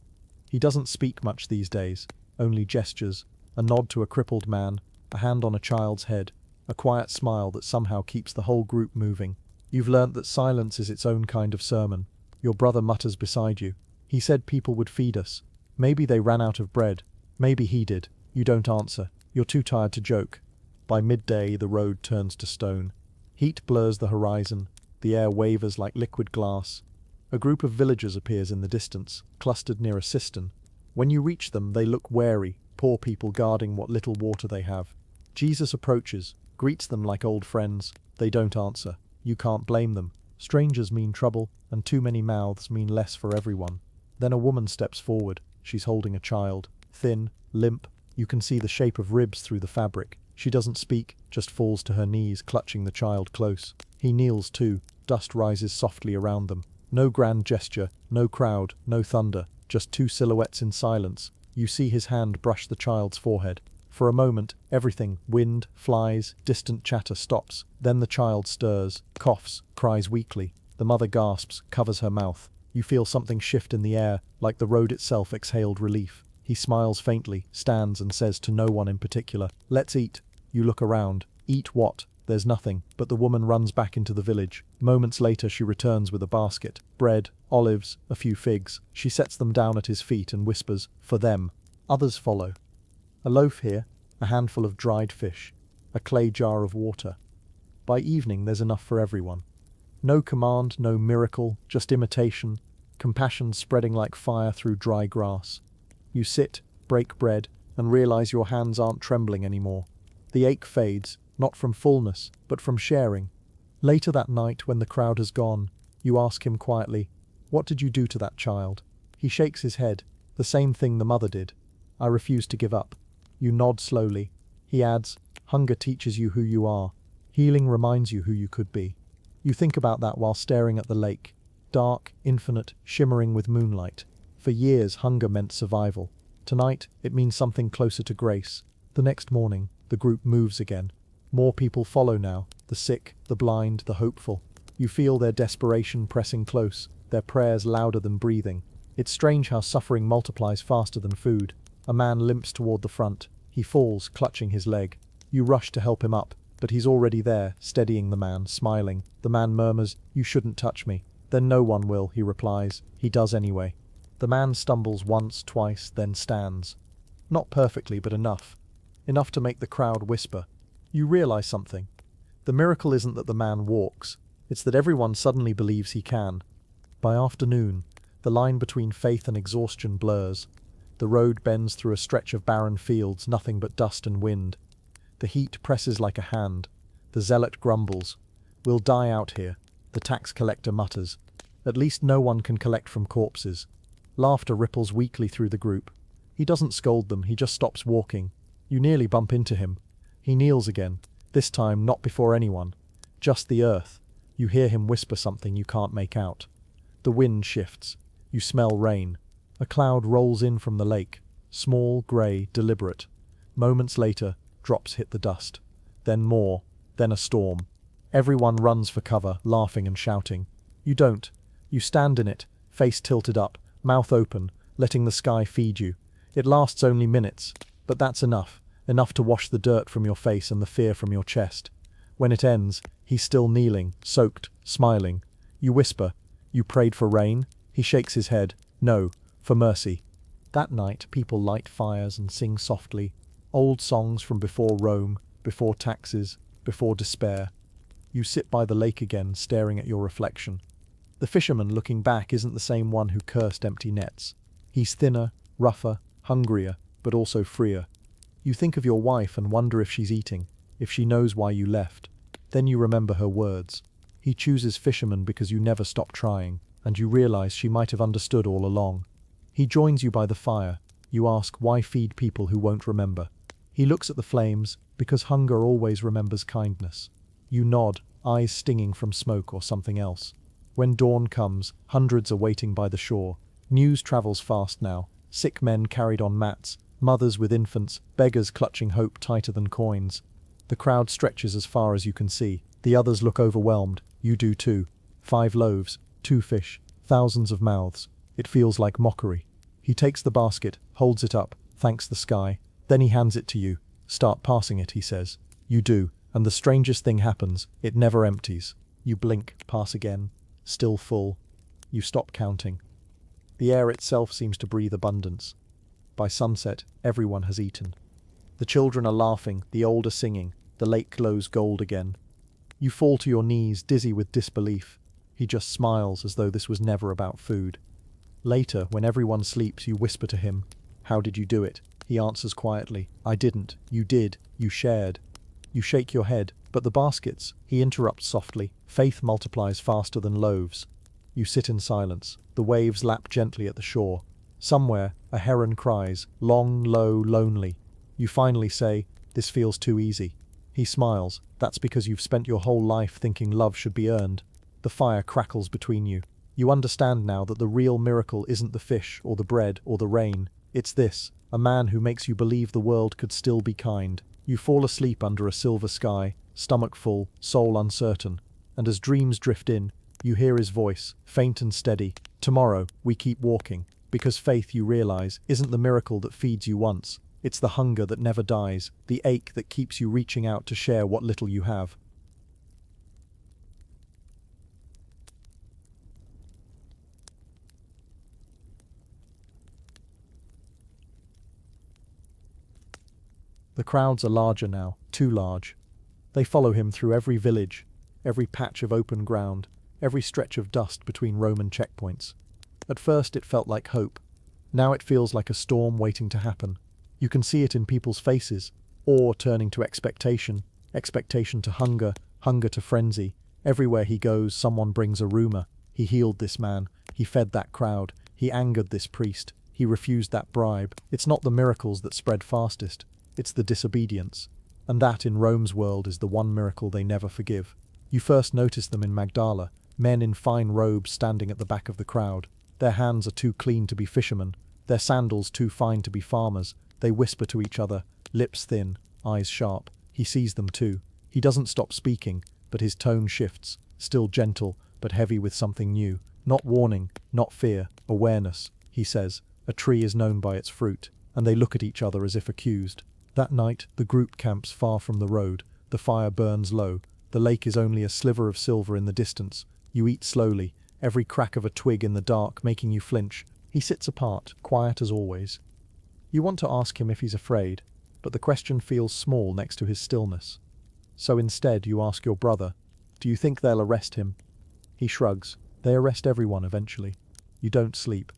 He doesn't speak much these days, only gestures, a nod to a crippled man, a hand on a child's head, a quiet smile that somehow keeps the whole group moving. You've learnt that silence is its own kind of sermon. Your brother mutters beside you. He said people would feed us. Maybe they ran out of bread. Maybe he did. You don't answer. You're too tired to joke. By midday, the road turns to stone. Heat blurs the horizon. The air wavers like liquid glass. A group of villagers appears in the distance, clustered near a cistern. When you reach them, they look wary, poor people guarding what little water they have. Jesus approaches, greets them like old friends. They don't answer. You can't blame them. Strangers mean trouble, and too many mouths mean less for everyone. Then a woman steps forward. She's holding a child. Thin, limp. You can see the shape of ribs through the fabric. She doesn't speak, just falls to her knees, clutching the child close. He kneels too. Dust rises softly around them. No grand gesture, no crowd, no thunder, just two silhouettes in silence. You see his hand brush the child's forehead. For a moment, everything, wind, flies, distant chatter stops. Then the child stirs, coughs, cries weakly. The mother gasps, covers her mouth. You feel something shift in the air, like the road itself exhaled relief. He smiles faintly, stands and says to no one in particular, "Let's eat." You look around. Eat what? There's nothing, but the woman runs back into the village. Moments later she returns with a basket. Bread, olives, a few figs. She sets them down at his feet and whispers, "For them." Others follow. A loaf here, a handful of dried fish, a clay jar of water. By evening there's enough for everyone. No command, no miracle, just imitation, compassion spreading like fire through dry grass. You sit, break bread, and realize your hands aren't trembling anymore. The ache fades, not from fullness, but from sharing. Later that night, when the crowd has gone, you ask him quietly, "What did you do to that child?" He shakes his head, the same thing the mother did. "I refuse to give up." You nod slowly. He adds, "Hunger teaches you who you are. Healing reminds you who you could be." You think about that while staring at the lake, dark, infinite, shimmering with moonlight. For years, hunger meant survival. Tonight, it means something closer to grace. The next morning, the group moves again. More people follow now, the sick, the blind, the hopeful. You feel their desperation pressing close, their prayers louder than breathing. It's strange how suffering multiplies faster than food. A man limps toward the front. He falls, clutching his leg. You rush to help him up, but he's already there, steadying the man, smiling. The man murmurs, "You shouldn't touch me." "Then no one will," he replies. He does anyway. The man stumbles once, twice, then stands. Not perfectly, but enough. Enough to make the crowd whisper. You realize something. The miracle isn't that the man walks. It's that everyone suddenly believes he can. By afternoon, the line between faith and exhaustion blurs. The road bends through a stretch of barren fields, nothing but dust and wind. The heat presses like a hand. The zealot grumbles. "We'll die out here." The tax collector mutters. "At least no one can collect from corpses." Laughter ripples weakly through the group. He doesn't scold them, he just stops walking. You nearly bump into him. He kneels again, this time not before anyone. Just the earth. You hear him whisper something you can't make out. The wind shifts. You smell rain. A cloud rolls in from the lake. Small, grey, deliberate. Moments later, drops hit the dust. Then more. Then a storm. Everyone runs for cover, laughing and shouting. You don't. You stand in it, face tilted up, mouth open, letting the sky feed you. It lasts only minutes, but that's enough. Enough to wash the dirt from your face and the fear from your chest. When it ends, he's still kneeling, soaked, smiling. You whisper, "You prayed for rain?" He shakes his head. "No, for mercy." That night, people light fires and sing softly. Old songs from before Rome, before taxes, before despair. You sit by the lake again, staring at your reflection. The fisherman looking back isn't the same one who cursed empty nets. He's thinner, rougher, hungrier. but also freer. You think of your wife and wonder if she's eating, if she knows why you left. Then you remember her words. He chooses Fisherman because you never stop trying, and you realize she might have understood all along. He joins you by the fire. You ask, why feed people who won't remember? He looks at the flames, because hunger always remembers kindness. You nod, eyes stinging from smoke or something else. When dawn comes, hundreds are waiting by the shore. News travels fast now. Sick men carried on mats, mothers with infants, beggars clutching hope tighter than coins. The crowd stretches as far as you can see. The others look overwhelmed. You do too. 5 loaves, 2 fish, thousands of mouths. It feels like mockery. He takes the basket, holds it up, thanks the sky. Then he hands it to you. Start passing it, he says. You do, and the strangest thing happens. It never empties. You blink, pass again. Still full. You stop counting. The air itself seems to breathe abundance. By sunset, everyone has eaten. The children are laughing, the old are singing. The lake glows gold again. You fall to your knees, dizzy with disbelief. He just smiles as though this was never about food. Later, when everyone sleeps, you whisper to him, "How did you do it?" He answers quietly, "I didn't. You did. You shared." You shake your head, but the baskets, he interrupts softly. Faith multiplies faster than loaves. You sit in silence. The waves lap gently at the shore. Somewhere, a heron cries, long, low, lonely. You finally say, "This feels too easy." He smiles. That's because you've spent your whole life thinking love should be earned. The fire crackles between you. You understand now that the real miracle isn't the fish or the bread or the rain. It's this, a man who makes you believe the world could still be kind. You fall asleep under a silver sky, stomach full, soul uncertain. And as dreams drift in, you hear his voice, faint and steady. Tomorrow, we keep walking. Because faith, you realize, isn't the miracle that feeds you once. It's the hunger that never dies, the ache that keeps you reaching out to share what little you have. The crowds are larger now, too large. They follow him through every village, every patch of open ground, every stretch of dust between Roman checkpoints. At first it felt like hope. Now it feels like a storm waiting to happen. You can see it in people's faces, awe turning to expectation, expectation to hunger, hunger to frenzy. Everywhere he goes, someone brings a rumor. He healed this man. He fed that crowd. He angered this priest. He refused that bribe. It's not the miracles that spread fastest. It's the disobedience. And that, in Rome's world, is the one miracle they never forgive. You first notice them in Magdala, men in fine robes standing at the back of the crowd. Their hands are too clean to be fishermen, their sandals too fine to be farmers. They whisper to each other, lips thin, eyes sharp. He sees them too. He doesn't stop speaking, but his tone shifts, still gentle, but heavy with something new. Not warning, not fear, awareness. He says, "A tree is known by its fruit," and they look at each other as if accused. That night, the group camps far from the road. The fire burns low. The lake is only a sliver of silver in the distance. You eat slowly, every crack of a twig in the dark making you flinch. He sits apart, quiet as always. You want to ask him if he's afraid, but the question feels small next to his stillness. So instead you ask your brother, "Do you think they'll arrest him?" He shrugs. They arrest everyone eventually. You don't sleep.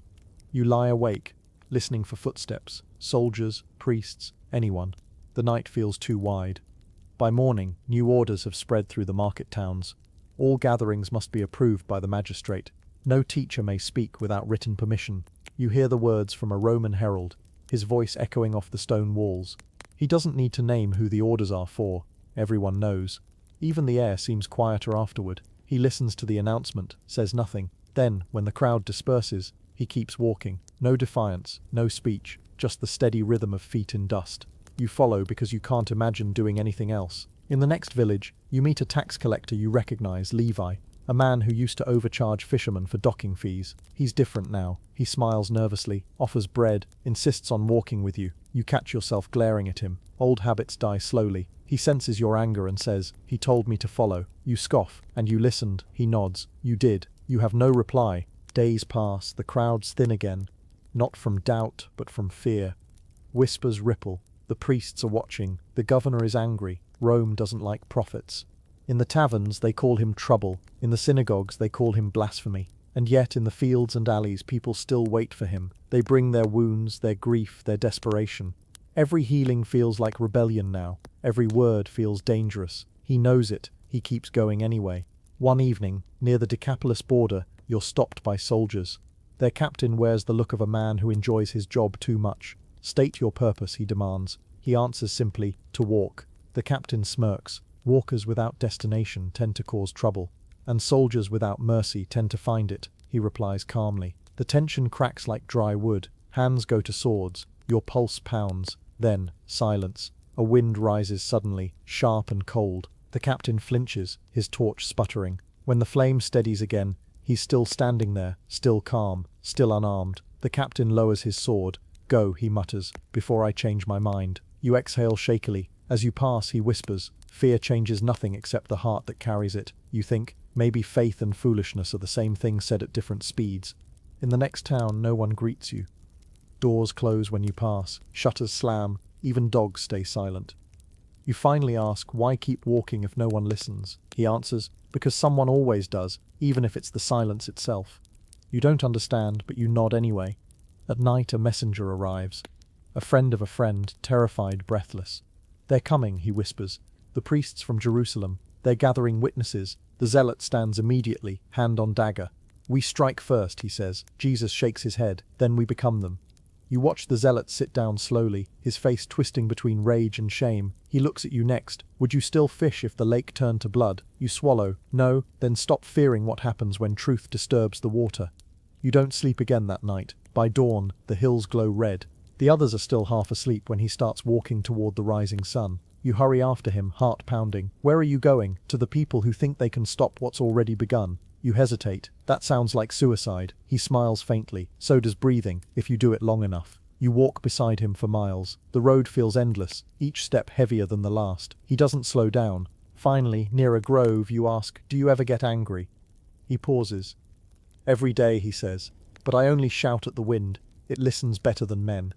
You lie awake, listening for footsteps, soldiers, priests, anyone. The night feels too wide. By morning, new orders have spread through the market towns. All gatherings must be approved by the magistrate. No teacher may speak without written permission. You hear the words from a Roman herald, his voice echoing off the stone walls. He doesn't need to name who the orders are for. Everyone knows. Even the air seems quieter afterward. He listens to the announcement, says nothing. Then, when the crowd disperses, he keeps walking. No defiance, no speech, just the steady rhythm of feet in dust. You follow because you can't imagine doing anything else. In the next village, you meet a tax collector you recognize, Levi, a man who used to overcharge fishermen for docking fees. He's different now. He smiles nervously, offers bread, insists on walking with you. You catch yourself glaring at him. Old habits die slowly. He senses your anger and says, "He told me to follow." You scoff, and you listened. He nods. You did. You have no reply. Days pass, the crowds thin again. Not from doubt, but from fear. Whispers ripple. The priests are watching. The governor is angry. Rome doesn't like prophets. In the taverns, they call him trouble. In the synagogues, they call him blasphemy. And yet, in the fields and alleys, people still wait for him. They bring their wounds, their grief, their desperation. Every healing feels like rebellion now. Every word feels dangerous. He knows it. He keeps going anyway. One evening, near the Decapolis border, you're stopped by soldiers. Their captain wears the look of a man who enjoys his job too much. State your purpose, he demands. He answers simply, to walk. The captain smirks. Walkers without destination tend to cause trouble, and soldiers without mercy tend to find it, he replies calmly. The tension cracks like dry wood. Hands go to swords. Your pulse pounds. Then, silence. A wind rises suddenly, sharp and cold. The captain flinches, his torch sputtering. When the flame steadies again, he's still standing there, still calm, still unarmed. The captain lowers his sword. Go, he mutters, before I change my mind. You exhale shakily. As you pass, he whispers. Fear changes nothing except the heart that carries it. You think, maybe faith and foolishness are the same thing said at different speeds. In the next town, no one greets you. Doors close when you pass. Shutters slam. Even dogs stay silent. You finally ask, why keep walking if no one listens? He answers, because someone always does, even if it's the silence itself. You don't understand, but you nod anyway. At night, a messenger arrives. A friend of a friend, terrified, breathless. They're coming, he whispers. The priests from Jerusalem. They're gathering witnesses. The zealot stands immediately, hand on dagger. We strike first, he says. Jesus shakes his head. Then we become them. You watch the zealot sit down slowly, his face twisting between rage and shame. He looks at you next. Would you still fish if the lake turned to blood? You swallow. No, then stop fearing what happens when truth disturbs the water. You don't sleep again that night. By dawn, the hills glow red. The others are still half asleep when he starts walking toward the rising sun. You hurry after him, heart pounding. Where are you going? To the people who think they can stop what's already begun. You hesitate. That sounds like suicide. He smiles faintly. So does breathing, if you do it long enough. You walk beside him for miles. The road feels endless, each step heavier than the last. He doesn't slow down. Finally, near a grove, you ask, do you ever get angry? He pauses. Every day, he says. But I only shout at the wind. It listens better than men.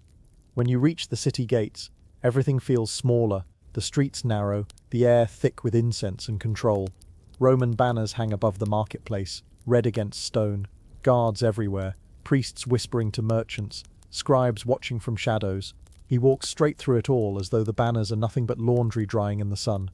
When you reach the city gates, everything feels smaller. The streets narrow, the air thick with incense and control. Roman banners hang above the marketplace, red against stone. Guards everywhere, priests whispering to merchants, scribes watching from shadows. He walks straight through it all as though the banners are nothing but laundry drying in the sun.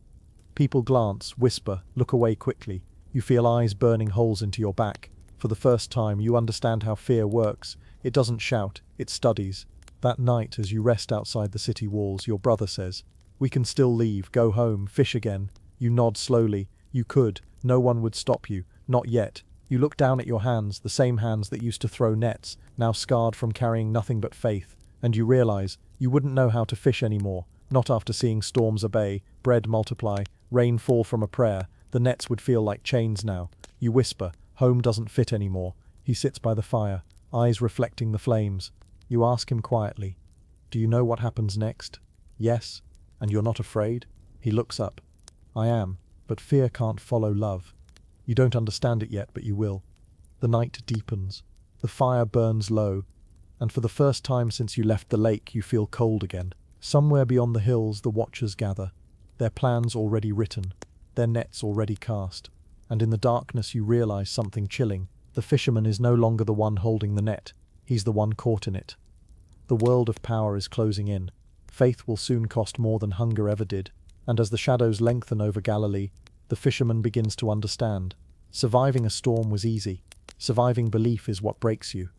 People glance, whisper, look away quickly. You feel eyes burning holes into your back. For the first time, you understand how fear works. It doesn't shout, it studies. That night, as you rest outside the city walls, your brother says, we can still leave, go home, fish again. You nod slowly. You could. No one would stop you. Not yet. You look down at your hands, the same hands that used to throw nets, now scarred from carrying nothing but faith, and you realize you wouldn't know how to fish anymore, not after seeing storms obey, bread multiply, rain fall from a prayer. The nets would feel like chains now. You whisper, home doesn't fit anymore. He sits by the fire, eyes reflecting the flames. You ask him quietly, do you know what happens next? Yes. And you're not afraid? He looks up. I am. But fear can't follow love. You don't understand it yet, but you will. The night deepens. The fire burns low. And for the first time since you left the lake, you feel cold again. Somewhere beyond the hills, the watchers gather. Their plans already written. Their nets already cast. And in the darkness you realize something chilling. The fisherman is no longer the one holding the net. He's the one caught in it. The world of power is closing in. Faith will soon cost more than hunger ever did. And as the shadows lengthen over Galilee, the fisherman begins to understand. Surviving a storm was easy. Surviving belief is what breaks you.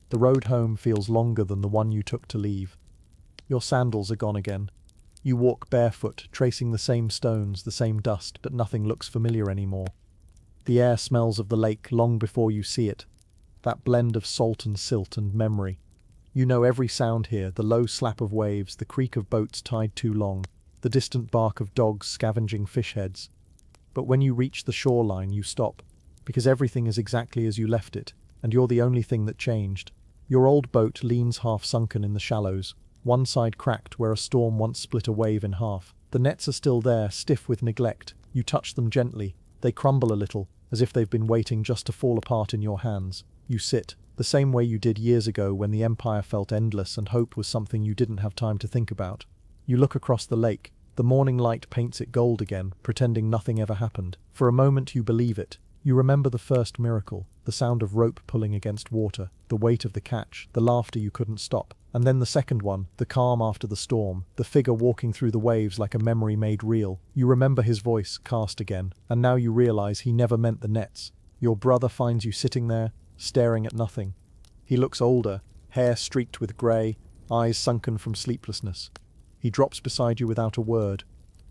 The road home feels longer than the one you took to leave. Your sandals are gone again. You walk barefoot, tracing the same stones, the same dust, but nothing looks familiar anymore. The air smells of the lake long before you see it. That blend of salt and silt and memory. You know every sound here, the low slap of waves, the creak of boats tied too long, the distant bark of dogs scavenging fish heads. But when you reach the shoreline, you stop, because everything is exactly as you left it, and you're the only thing that changed. Your old boat leans half-sunken in the shallows, one side cracked where a storm once split a wave in half. The nets are still there, stiff with neglect. You touch them gently. They crumble a little, as if they've been waiting just to fall apart in your hands. You sit, the same way you did years ago when the empire felt endless and hope was something you didn't have time to think about. You look across the lake. The morning light paints it gold again, pretending nothing ever happened. For a moment you believe it. You remember the first miracle, the sound of rope pulling against water, the weight of the catch, the laughter you couldn't stop. And then the second one, the calm after the storm, the figure walking through the waves like a memory made real. You remember his voice, cast again, and now you realize he never meant the nets. Your brother finds you sitting there, staring at nothing. He looks older, hair streaked with grey, eyes sunken from sleeplessness. He drops beside you without a word.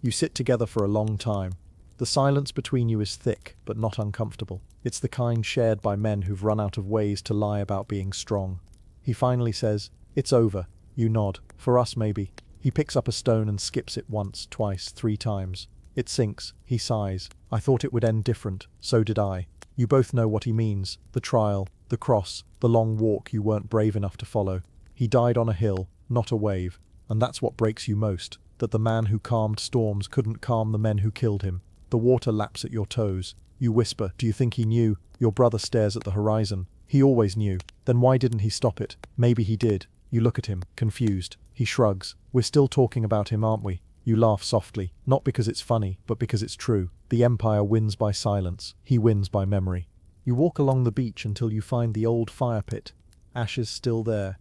You sit together for a long time. The silence between you is thick, but not uncomfortable. It's the kind shared by men who've run out of ways to lie about being strong. He finally says, "It's over." You nod. "For us, maybe." He picks up a stone and skips it once, twice, 3 times. It sinks. He sighs. "I thought it would end different. So did I." You both know what he means. The trial, the cross, the long walk you weren't brave enough to follow. He died on a hill, not a wave. And that's what breaks you most, that the man who calmed storms couldn't calm the men who killed him. The water laps at your toes. You whisper, "Do you think he knew?" Your brother stares at the horizon. "He always knew." "Then why didn't he stop it?" "Maybe he did." You look at him, confused. He shrugs. "We're still talking about him, aren't we?" You laugh softly, not because it's funny, but because it's true. The Empire wins by silence. He wins by memory. You walk along the beach until you find the old fire pit. Ashes still there.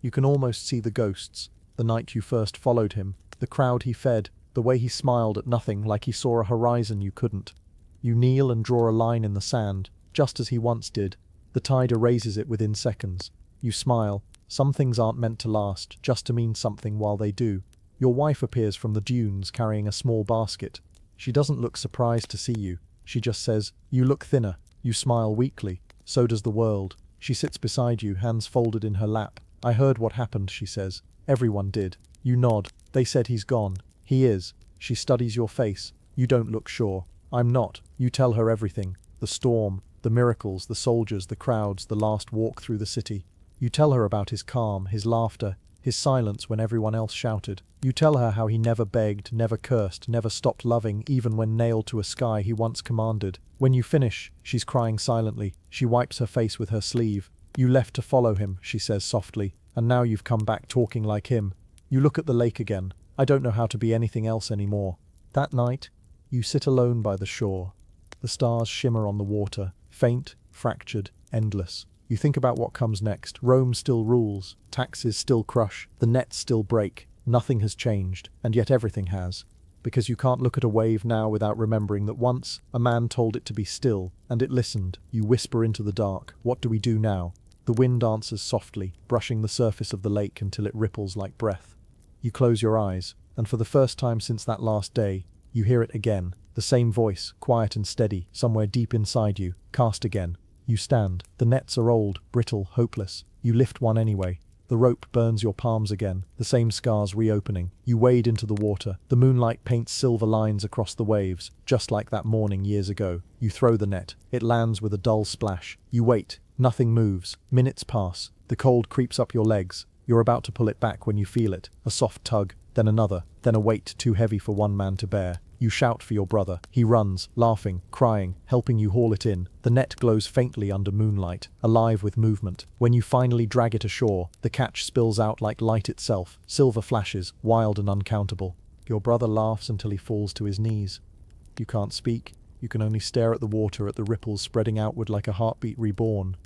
You can almost see the ghosts. The night you first followed him, the crowd he fed, the way he smiled at nothing like he saw a horizon you couldn't. You kneel and draw a line in the sand, just as he once did. The tide erases it within seconds. You smile. Some things aren't meant to last, just to mean something while they do. Your wife appears from the dunes carrying a small basket. She doesn't look surprised to see you. She just says, "You look thinner." You smile weakly. So does the world. She sits beside you, hands folded in her lap. "I heard what happened," she says. "Everyone did." You nod. "They said he's gone." "He is." She studies your face. You don't look sure. "I'm not." You tell her everything. The storm, the miracles, the soldiers, the crowds, the last walk through the city. You tell her about his calm, his laughter, his silence when everyone else shouted. You tell her how he never begged, never cursed, never stopped loving, even when nailed to a sky he once commanded. When you finish, she's crying silently. She wipes her face with her sleeve. "You left to follow him," she says softly, "and now you've come back talking like him." You look at the lake again. "I don't know how to be anything else anymore." That night, you sit alone by the shore. The stars shimmer on the water, faint, fractured, endless. You think about what comes next. Rome still rules, taxes still crush, the nets still break. Nothing has changed, and yet everything has. Because you can't look at a wave now without remembering that once a man told it to be still, and it listened. You whisper into the dark, "What do we do now?" The wind answers softly, brushing the surface of the lake until it ripples like breath. You close your eyes, and for the first time since that last day, you hear it again. The same voice, quiet and steady, somewhere deep inside you, cast again. You stand. The nets are old, brittle, hopeless. You lift one anyway. The rope burns your palms again, the same scars reopening. You wade into the water. The moonlight paints silver lines across the waves, just like that morning years ago. You throw the net. It lands with a dull splash. You wait. Nothing moves. Minutes pass. The cold creeps up your legs. You're about to pull it back when you feel it. A soft tug, then another, then a weight too heavy for one man to bear. You shout for your brother. He runs, laughing, crying, helping you haul it in. The net glows faintly under moonlight, alive with movement. When you finally drag it ashore, the catch spills out like light itself. Silver flashes, wild and uncountable. Your brother laughs until he falls to his knees. You can't speak. You can only stare at the water, at the ripples spreading outward like a heartbeat reborn.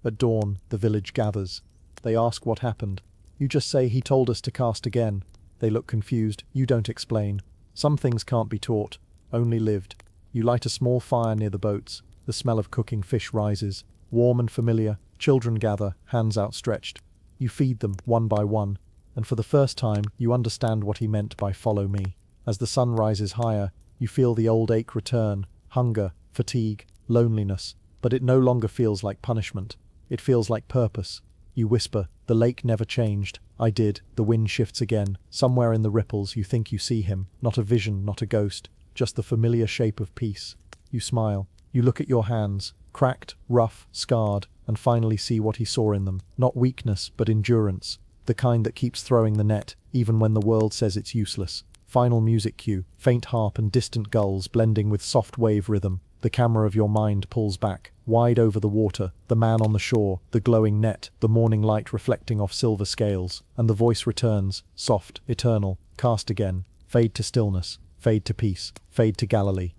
At dawn, the village gathers. They ask what happened. You just say, "He told us to cast again." They look confused. You don't explain. Some things can't be taught, only lived. You light a small fire near the boats. The smell of cooking fish rises. Warm and familiar, children gather, hands outstretched. You feed them, one by one, and for the first time, you understand what he meant by "follow me." As the sun rises higher, you feel the old ache return, hunger, fatigue, loneliness, but it no longer feels like punishment. It feels like purpose. You whisper, "The lake never changed." "I did." The wind shifts again. Somewhere in the ripples you think you see him. Not a vision, not a ghost. Just the familiar shape of peace. You smile. You look at your hands. Cracked, rough, scarred, and finally see what he saw in them. Not weakness, but endurance. The kind that keeps throwing the net, even when the world says it's useless. Final music cue. Faint harp and distant gulls blending with soft wave rhythm. The camera of your mind pulls back, wide over the water, the man on the shore, the glowing net, the morning light reflecting off silver scales, and the voice returns, soft, eternal, cast again, fade to stillness, fade to peace, fade to Galilee.